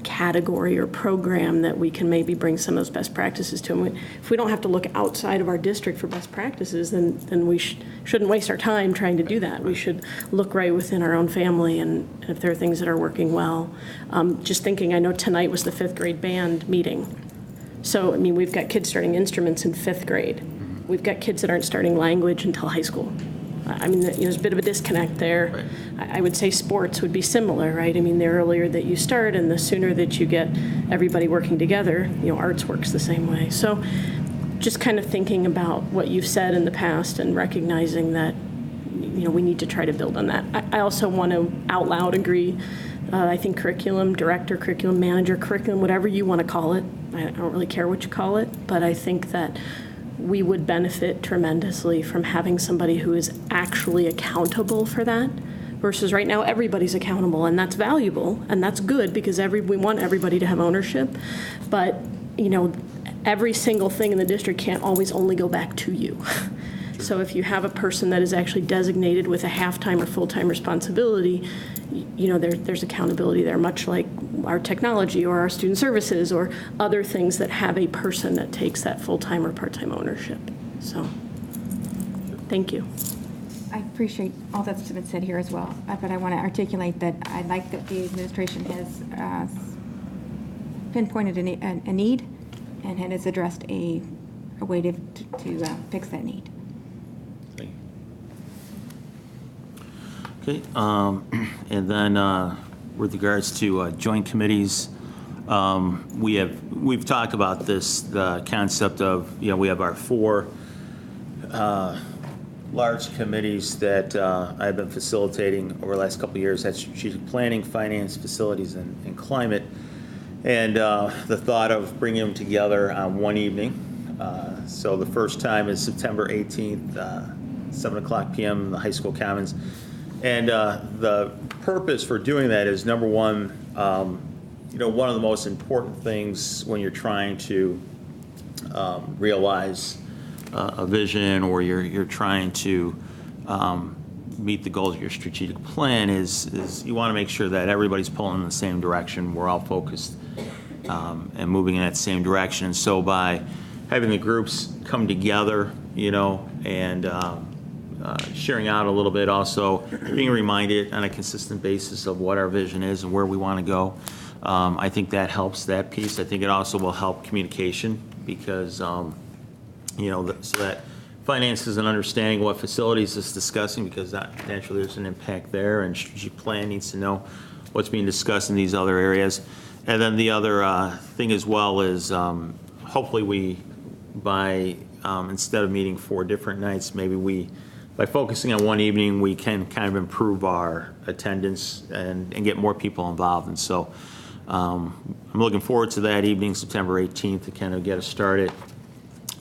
Speaker 5: category or program that we can maybe bring some of those best practices to. And if we don't have to look outside of our district for best practices, then we shouldn't waste our time trying to do that. We should look right within our own family, and if there are things that are working well. Just thinking, I know tonight was the 5th grade band meeting. So, we've got kids starting instruments in 5th grade. We've got kids that aren't starting language until high school. There's a bit of a disconnect there. Right. I would say sports would be similar, right? The earlier that you start and the sooner that you get everybody working together, arts works the same way. So just kind of thinking about what you've said in the past and recognizing that, we need to try to build on that. I also want to out loud agree. I think curriculum director, curriculum manager, curriculum, whatever you want to call it, I don't really care what you call it, but I think that we would benefit tremendously from having somebody who is actually accountable for that, versus right now everybody's accountable, and that's valuable and that's good, because we want everybody to have ownership. But every single thing in the district can't always only go back to you. So if you have a person that is actually designated with a half-time or full-time responsibility, there's accountability there, much like our technology or our student services or other things that have a person that takes that full-time or part-time ownership. So, thank you.
Speaker 12: I appreciate all that's been said here as well, but I want to articulate that I like that the administration has pinpointed a need and has addressed a way to fix that need.
Speaker 11: Okay, and then with regards to joint committees, we've talked about this, the concept of, we have our 4 large committees that I've been facilitating over the last couple of years. That's strategic planning, finance, facilities, and climate. And the thought of bringing them together on one evening. So the first time is September 18th, 7:00 p.m. in the high school commons. And the purpose for doing that is, number one, one of the most important things when you're trying to realize a vision, or you're trying to meet the goals of your strategic plan, is you want to make sure that everybody's pulling in the same direction. We're all focused and moving in that same direction. And so by having the groups come together, and sharing out a little bit, also being reminded on a consistent basis of what our vision is and where we want to go. I think that helps that piece. I think it also will help communication because, so that finances and understanding what facilities is discussing, because naturally there's an impact there, and strategic plan needs to know what's being discussed in these other areas. And then the other thing as well is hopefully we, instead of meeting 4 different nights, maybe by focusing on one evening, we can kind of improve our attendance and get more people involved. And so I'm looking forward to that evening, September 18th, to kind of get us started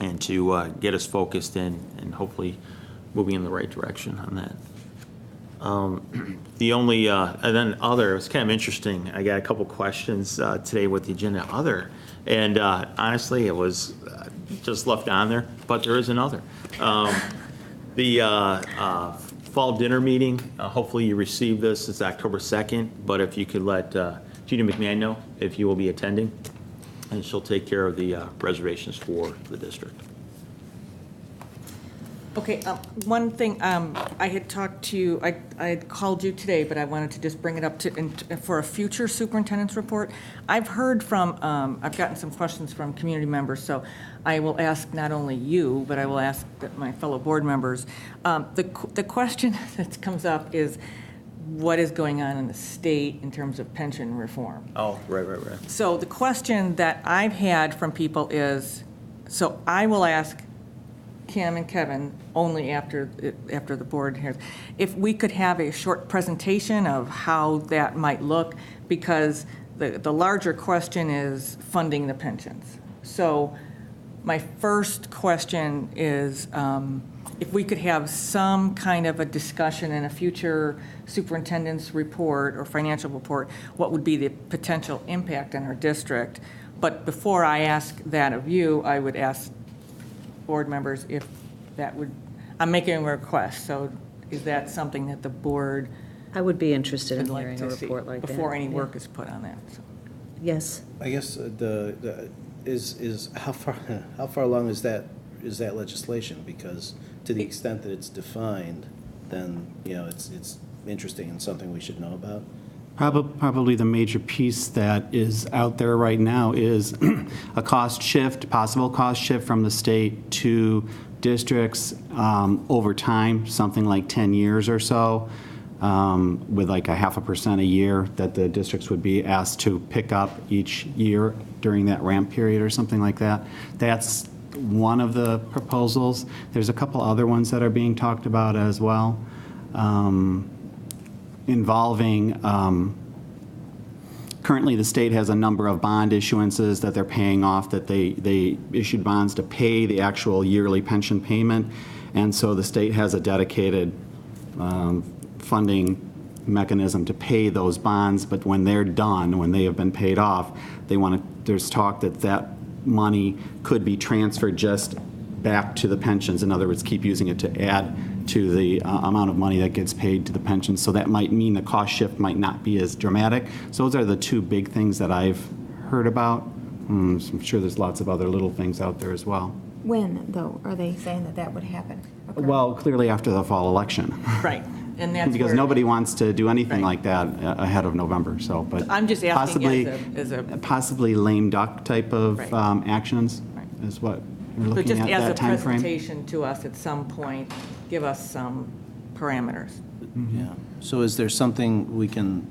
Speaker 11: and to get us focused in and hopefully moving in the right direction on that. The only, and then other, it's kind of interesting. I got a couple questions today with the agenda other, and honestly, it was just left on there, but there is another. The fall dinner meeting, hopefully you received this. It's October 2nd, but if you could let Judy McMahon know if you will be attending, and she'll take care of the reservations for the district.
Speaker 1: Okay, one thing, I had talked to you, I had called you today, but I wanted to just bring it up for a future superintendent's report. I've heard from, I've gotten some questions from community members, so I will ask not only you, but I will ask my fellow board members. The question that comes up is, what is going on in the state in terms of pension reform?
Speaker 11: Oh, right.
Speaker 1: So the question that I've had from people is, so I will ask Kim and Kevin only after the board hears, if we could have a short presentation of how that might look, because the larger question is funding the pensions. So my first question is, if we could have some kind of a discussion in a future superintendent's report or financial report, what would be the potential impact on our district? But before I ask that of you, I would ask board members if that would, I'm making a request, so is that something that the board
Speaker 10: I would be interested in
Speaker 1: would like
Speaker 10: hearing a
Speaker 1: to see
Speaker 10: report like that.
Speaker 1: before any
Speaker 10: Yeah.
Speaker 1: work is put on that? So.
Speaker 10: Yes.
Speaker 4: I guess is how far along is that legislation? Because to the extent that it's defined, then it's interesting and something we should know about.
Speaker 9: Probably the major piece that is out there right now is a possible cost shift from the state to districts over time, something like 10 years or so, with like 0.5% a year that the districts would be asked to pick up each year during that ramp period or something like that. That's one of the proposals. There's a couple other ones that are being talked about as well, involving, currently the state has a number of bond issuances that they're paying off, that they issued bonds to pay the actual yearly pension payment, and so the state has a dedicated funding mechanism to pay those bonds, but when they're done, when they have been paid off, there's talk that money could be transferred just back to the pensions. In other words, keep using it to add to the amount of money that gets paid to the pensions. So that might mean the cost shift might not be as dramatic. So those are the two big things that I've heard about. I'm sure there's lots of other little things out there as well.
Speaker 12: When, though, are they saying that would happen? occur?
Speaker 9: Well, clearly after the fall election.
Speaker 1: Right, and that's
Speaker 9: Because
Speaker 1: where-
Speaker 9: nobody wants to do anything
Speaker 1: Right.
Speaker 9: like that ahead of November, so, but.
Speaker 1: I'm just asking
Speaker 9: possibly-
Speaker 1: as a-
Speaker 9: Possibly lame duck type of
Speaker 1: Right.
Speaker 9: Actions
Speaker 1: Right.
Speaker 9: is what we're
Speaker 1: So
Speaker 9: looking
Speaker 1: just
Speaker 9: at,
Speaker 1: as a
Speaker 9: that timeframe.
Speaker 1: presentation to us at some point, give us some parameters.
Speaker 4: Yeah. So is there something we can,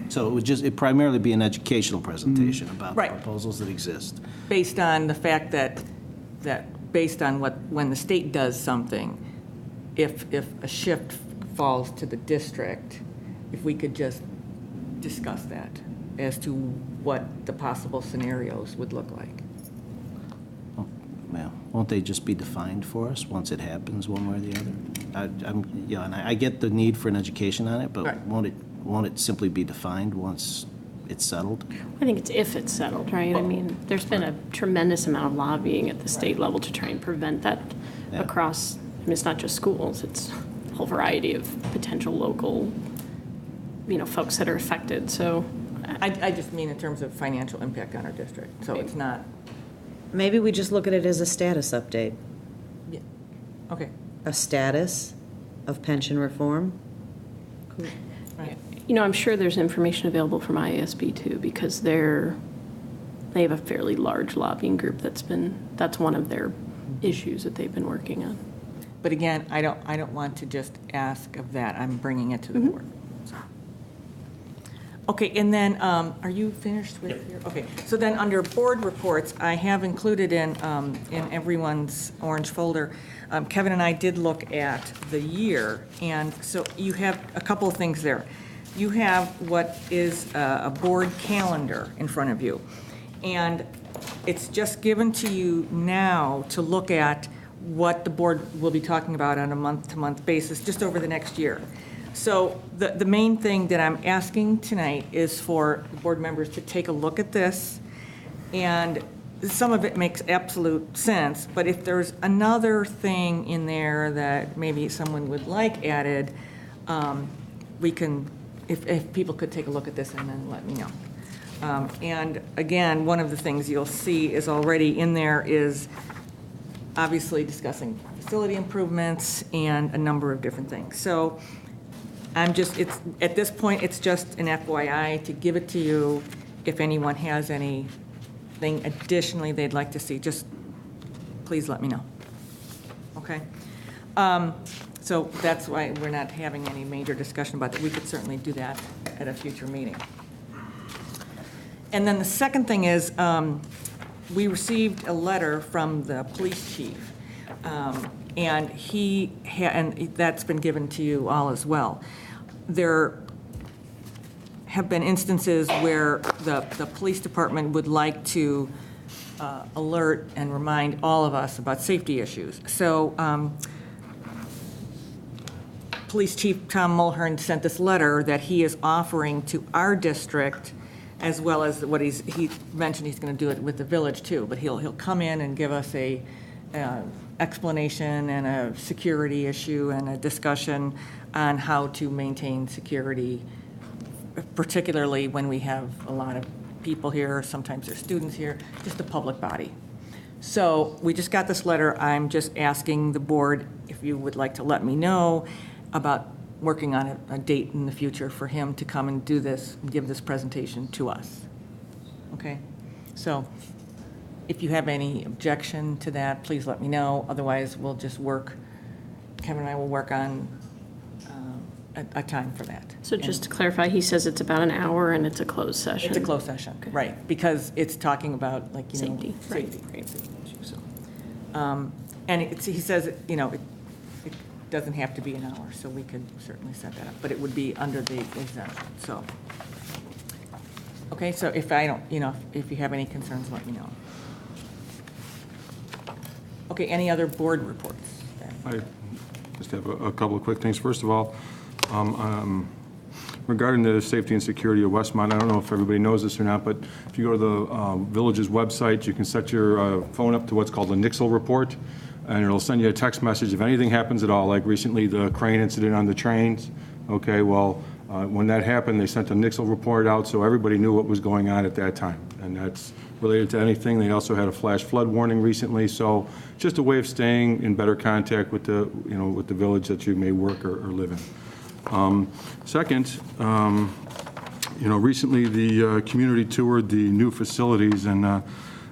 Speaker 4: so it'd primarily be an educational presentation about the
Speaker 1: Right.
Speaker 4: proposals that exist?
Speaker 1: Based on the fact that based on when the state does something, if a shift falls to the district, if we could just discuss that as to what the possible scenarios would look like.
Speaker 4: Well, won't they just be defined for us once it happens, one way or the other? And I get the need for an education on it, but
Speaker 1: Right.
Speaker 4: won't it simply be defined once it's settled?
Speaker 5: I think it's if it's settled, right? I mean, there's been a tremendous amount of lobbying at the state level to try and prevent that
Speaker 4: Yeah.
Speaker 5: across, I mean, it's not just schools, it's a whole variety of potential local, folks that are affected, so.
Speaker 1: I just mean in terms of financial impact on our district, so it's not,
Speaker 10: Maybe we just look at it as a status update,
Speaker 1: yeah, okay.
Speaker 10: a status of pension reform.
Speaker 1: Right.
Speaker 5: I'm sure there's information available from IASB too, because they have a fairly large lobbying group that's one of their issues that they've been working on.
Speaker 1: But again, I don't want to just ask of that. I'm bringing it to the board. So. Okay, and then, are you finished with your, okay. So then, under board reports, I have included in everyone's orange folder, Kevin and I did look at the year, and so you have a couple of things there. You have what is a board calendar in front of you, and it's just given to you now to look at what the board will be talking about on a month-to-month basis, just over the next year. So the main thing that I'm asking tonight is for the board members to take a look at this, and some of it makes absolute sense, but if there's another thing in there that maybe someone would like added, we can, if people could take a look at this and then let me know. And again, one of the things you'll see is already in there is obviously discussing facility improvements and a number of different things. So it's at this point, it's just an FYI to give it to you. If anyone has anything additionally they'd like to see, just please let me know. Okay? So that's why we're not having any major discussion about that. We could certainly do that at a future meeting. And then the second thing is, we received a letter from the police chief, and and that's been given to you all as well. There have been instances where the police department would like to alert and remind all of us about safety issues. So Police Chief Tom Mulhern sent this letter that he is offering to our district, as well as what he mentioned he's going to do it with the village too, but he'll come in and give us a explanation and a security issue and a discussion on how to maintain security, particularly when we have a lot of people here, sometimes there's students here, just the public body. So we just got this letter. I'm just asking the board if you would like to let me know about working on a date in the future for him to come and do this, and give this presentation to us. Okay? So if you have any objection to that, please let me know. Otherwise, we'll just Kevin and I will work on a time for that.
Speaker 5: So just to clarify, he says it's about an hour and it's a closed session.
Speaker 1: It's a closed session, right, because it's talking about, like,
Speaker 5: Safety, right.
Speaker 1: Safety issues, so. And he says, it doesn't have to be an hour, so we could certainly set that up, but it would be under the exemption, so. Okay, so if if you have any concerns, let me know. Okay, any other board reports?
Speaker 8: I just have a couple of quick things. First of all, regarding the safety and security of Westmont, I don't know if everybody knows this or not, but if you go to the village's website, you can set your phone up to what's called the Nixle report, and it'll send you a text message if anything happens at all, like recently the crane incident on the trains. Okay, well, when that happened, they sent a Nixle report out so everybody knew what was going on at that time, and that's related to anything. They also had a flash flood warning recently, so just a way of staying in better contact with the, with the village that you may work or live in. Second, recently the community toured the new facilities, and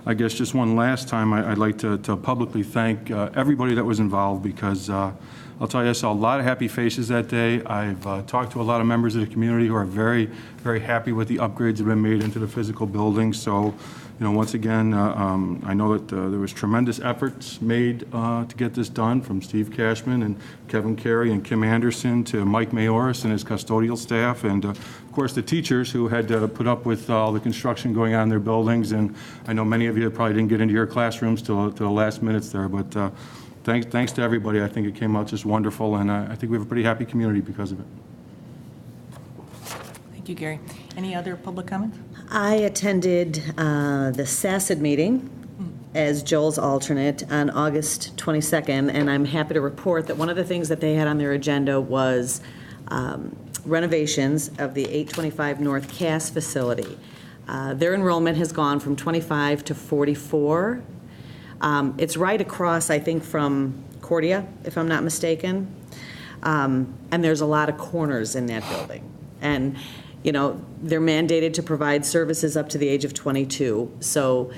Speaker 8: I guess just one last time, I'd like to publicly thank everybody that was involved, because I'll tell you, I saw a lot of happy faces that day. I've talked to a lot of members of the community who are very, very happy with the upgrades that have been made into the physical buildings. So, once again, I know that there was tremendous efforts made to get this done, from Steve Cashman and Kevin Carey and Kim Anderson to Mike Mayoris and his custodial staff, and of course the teachers who had to put up with all the construction going on in their buildings. And I know many of you probably didn't get into your classrooms till the last minutes there, but thanks to everybody. I think it came out just wonderful, and I think we have a pretty happy community because of it.
Speaker 1: Thank you, Gary. Any other public comments?
Speaker 10: I attended the SACID meeting as Joel's alternate on August 22nd, and I'm happy to report that one of the things that they had on their agenda was renovations of the 825 North Cass facility. Their enrollment has gone from 25 to 44. It's right across, I think, from Cordia, if I'm not mistaken. And there's a lot of corners in that building. And, you know, they're mandated to provide services up to the age of 22. So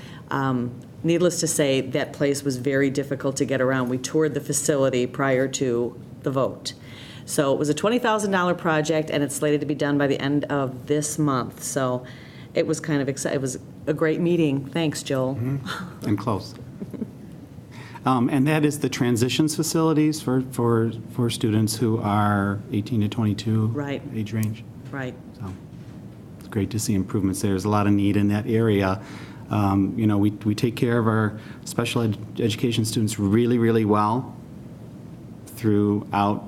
Speaker 10: needless to say, that place was very difficult to get around. We toured the facility prior to the vote. So it was a $20,000 project, and it's slated to be done by the end of this month. So it was kind of exciting. It was a great meeting. Thanks, Joel.
Speaker 9: And close. And that is the transitions facilities for students who are 18 to 22
Speaker 10: Right.
Speaker 9: age range.
Speaker 10: Right.
Speaker 9: So it's great to see improvements there. There's a lot of need in that area. You know, we take care of our special education students really, really well throughout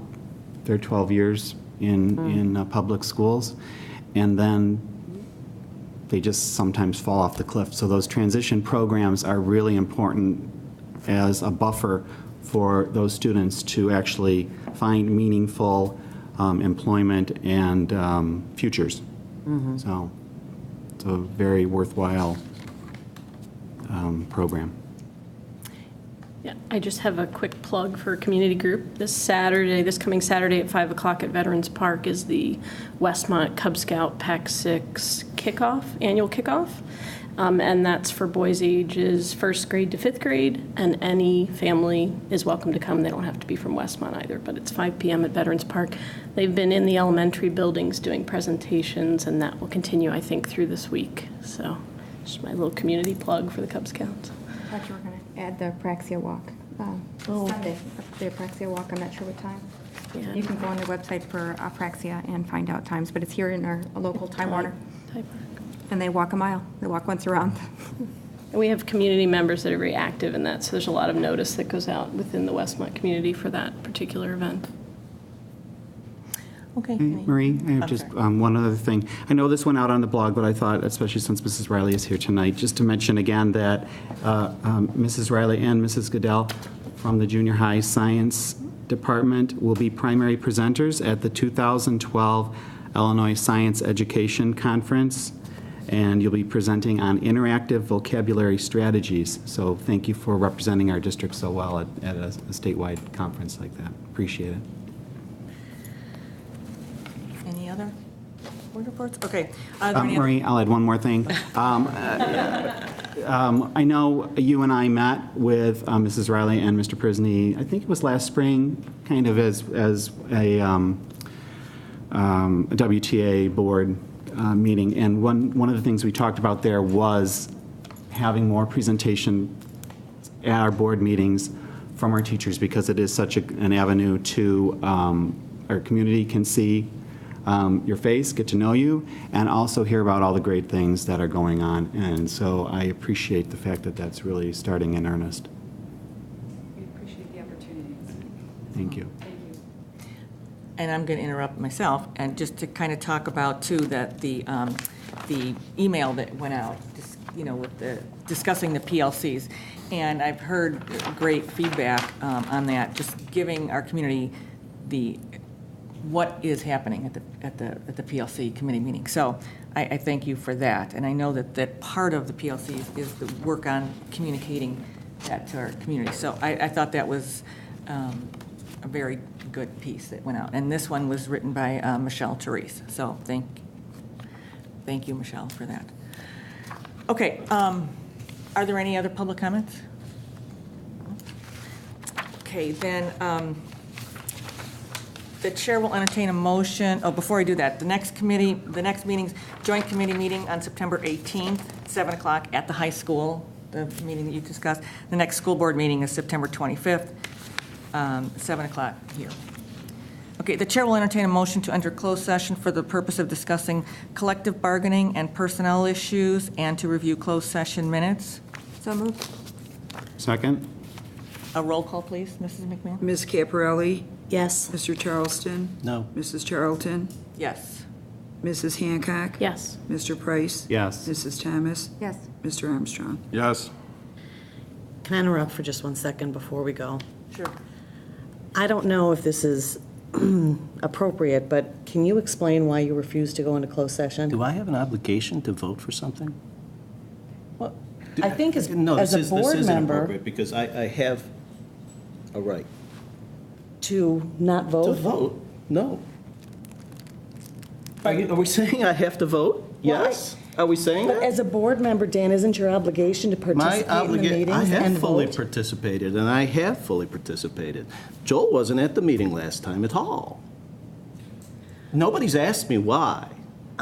Speaker 9: their 12 years in public schools, and then they just sometimes fall off the cliff. So those transition programs are really important as a buffer for those students to actually find meaningful employment and futures. So it's a very worthwhile program.
Speaker 13: Yeah, I just have a quick plug for a community group. This coming Saturday at 5 o'clock at Veterans Park is the Westmont Cub Scout Pac 6 annual kickoff. And that's for boys ages 1st grade to 5th grade, and any family is welcome to come. They don't have to be from Westmont either, but it's 5 p.m. at Veterans Park. They've been in the elementary buildings doing presentations, and that will continue, I think, through this week. So just my little community plug for the Cub Scouts.
Speaker 12: I thought you were going to add the Praxia Walk. Sunday, the Praxia Walk, I'm not sure what time.
Speaker 13: Yeah.
Speaker 12: You can go on the website for Praxia and find out times, but it's here in our local Time Warner. And they walk a mile. They walk once around.
Speaker 13: And we have community members that are very active in that, so there's a lot of notice that goes out within the Westmont community for that particular event.
Speaker 1: Okay.
Speaker 9: Marie, I have just one other thing. I know this went out on the blog, but I thought, especially since Mrs. Riley is here tonight, just to mention again that Mrs. Riley and Mrs. Goodell from the junior high science department will be primary presenters at the 2012 Illinois Science Education Conference, and you'll be presenting on interactive vocabulary strategies. So thank you for representing our district so well at a statewide conference like that. Appreciate it.
Speaker 1: Any other board reports? Okay. Are there any other-
Speaker 9: Marie, I'll add one more thing. I know you and I met with Mrs. Riley and Mr. Prisney, I think it was last spring, kind of as a WTA board meeting, and one of the things we talked about there was having more presentation at our board meetings from our teachers, because it is such an avenue to our community can see your face, get to know you, and also hear about all the great things that are going on. And so I appreciate the fact that that's really starting in earnest.
Speaker 3: We appreciate the opportunities.
Speaker 9: Thank you.
Speaker 1: And I'm going to interrupt myself, and just to kind of talk about, too, that the email that went out, with the discussing the PLCs, and I've heard great feedback on that, just giving our community what is happening at the PLC committee meeting. So I thank you for that, and I know that part of the PLCs is the work on communicating that to our community. So I thought that was a very good piece that went out. And this one was written by Michelle Therese. So thank you, Michelle, for that. Okay, are there any other public comments? Okay, then the chair will entertain a motion. Oh, before I do that, the next meeting's joint committee meeting on September 18th, 7 o'clock at the high school, the meeting that you discussed. The next school board meeting is September 25th. 7 o'clock here. Okay, the chair will entertain a motion to enter closed session for the purpose of discussing collective bargaining and personnel issues, and to review closed session minutes. So moved.
Speaker 9: Second?
Speaker 1: A roll call, please, Mrs. McMahon?
Speaker 3: Ms. Caparelli?
Speaker 10: Yes.
Speaker 3: Mr. Charleston?
Speaker 4: No.
Speaker 3: Mrs. Charlton?
Speaker 1: Yes.
Speaker 3: Mrs. Hancock?
Speaker 13: Yes.
Speaker 3: Mr. Price?
Speaker 9: Yes.
Speaker 3: Mrs. Thomas?
Speaker 12: Yes.
Speaker 3: Mr. Armstrong?
Speaker 8: Yes.
Speaker 10: Can I interrupt for just 1 second before we go?
Speaker 1: Sure.
Speaker 10: I don't know if this is appropriate, but can you explain why you refused to go into closed session?
Speaker 4: Do I have an obligation to vote for something?
Speaker 1: Well,
Speaker 7: I think as
Speaker 4: No,
Speaker 7: as a
Speaker 4: this
Speaker 7: board
Speaker 4: isn't
Speaker 7: member,
Speaker 4: appropriate, because I have a right.
Speaker 7: to not
Speaker 4: To
Speaker 7: vote?
Speaker 4: vote? No. Are we saying I have to vote? Yes? Are we saying
Speaker 7: But
Speaker 4: that?
Speaker 7: as a board member, Dan, isn't your obligation to
Speaker 4: My
Speaker 7: participate in the
Speaker 4: obligation, I
Speaker 7: meetings and
Speaker 4: have fully
Speaker 7: vote?
Speaker 4: participated, and I have fully participated. Joel wasn't at the meeting last time at all. Nobody's asked me why.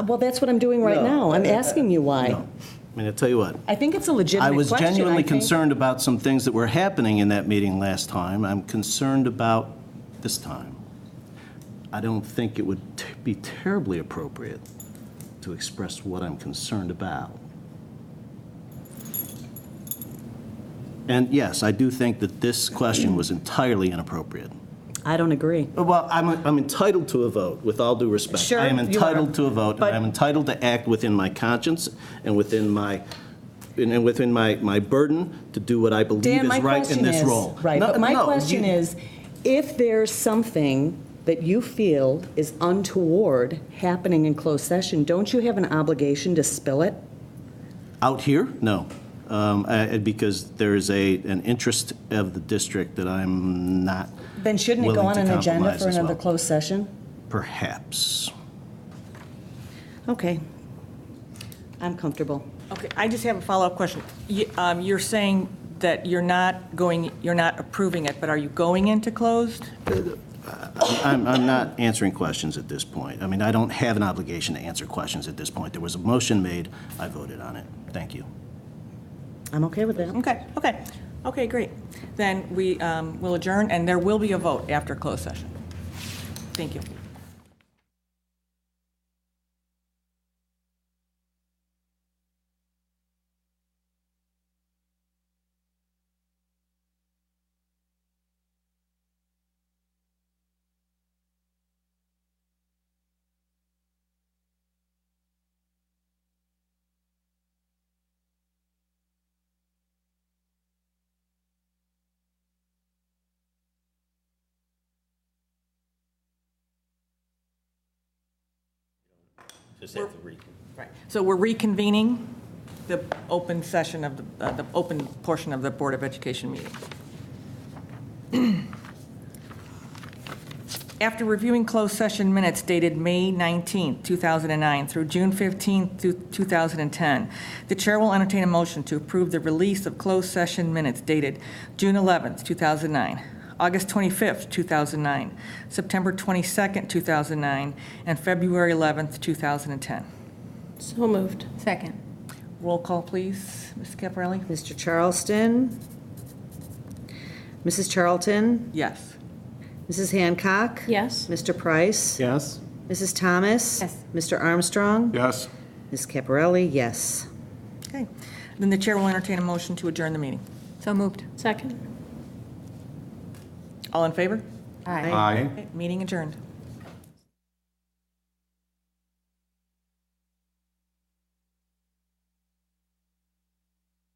Speaker 7: Well, that's what I'm doing right
Speaker 4: No.
Speaker 7: now. I'm asking you why.
Speaker 4: No. I mean, I tell you what,
Speaker 7: I think it's a legitimate
Speaker 4: I was
Speaker 7: question.
Speaker 4: genuinely
Speaker 7: think.
Speaker 4: concerned about some things that were happening in that meeting last time. I'm concerned about this time. I don't think it would be terribly appropriate to express what I'm concerned about. And yes, I do think that this question was entirely inappropriate.
Speaker 7: I don't agree.
Speaker 4: Well, I'm entitled to a vote, with all due respect.
Speaker 7: Sure,
Speaker 4: I am
Speaker 7: you are.
Speaker 4: entitled to a vote, and
Speaker 7: But-
Speaker 4: I'm entitled to act within my conscience and within my burden to do what I believe
Speaker 7: Dan, my
Speaker 4: is right in
Speaker 7: question
Speaker 4: this
Speaker 7: is,
Speaker 4: role.
Speaker 7: right,
Speaker 4: No,
Speaker 7: but my
Speaker 4: no,
Speaker 7: question
Speaker 4: you-
Speaker 7: is, if there's something that you feel is untoward happening in closed session, don't you have an obligation to spill it?
Speaker 4: Out here? No. Because there is an interest of the district that I'm not
Speaker 7: Then shouldn't it go
Speaker 4: willing
Speaker 7: on
Speaker 4: to
Speaker 7: an agenda
Speaker 4: compromise
Speaker 7: for
Speaker 4: as
Speaker 7: another
Speaker 4: well.
Speaker 7: closed session?
Speaker 4: Perhaps.
Speaker 7: Okay. I'm comfortable.
Speaker 1: Okay, I just have a follow-up question. You're saying that you're not approving it, but are you going into closed?
Speaker 4: I'm not answering questions at this point. I mean, I don't have an obligation to answer questions at this point. There was a motion made. I voted on it. Thank you.
Speaker 7: I'm okay with that.
Speaker 1: Okay, great. Then we will adjourn, and there will be a vote after closed session. Thank you.
Speaker 11: Just have to read.
Speaker 1: Right. So we're reconvening the open session of the open portion of the Board of Education meeting. After reviewing closed session minutes dated May 19, 2009 through June 15, 2010, the chair will entertain a motion to approve the release of closed session minutes dated June 11, 2009, August 25, 2009, September 22, 2009, and February 11, 2010.
Speaker 13: So moved.
Speaker 12: Second.
Speaker 1: Roll call, please. Ms. Caparelli?
Speaker 10: Mr. Charleston? Mrs. Charlton?
Speaker 1: Yes.
Speaker 10: Mrs. Hancock?
Speaker 13: Yes.
Speaker 10: Mr. Price?
Speaker 9: Yes?
Speaker 10: Mrs. Thomas?
Speaker 12: Yes.
Speaker 10: Mr. Armstrong?
Speaker 8: Yes.
Speaker 10: Ms. Caparelli, yes.
Speaker 1: Okay. Then the chair will entertain a motion to adjourn the meeting.
Speaker 12: So moved.
Speaker 13: Second.
Speaker 1: All in favor?
Speaker 12: Aye.
Speaker 8: Aye.
Speaker 1: Okay, meeting adjourned.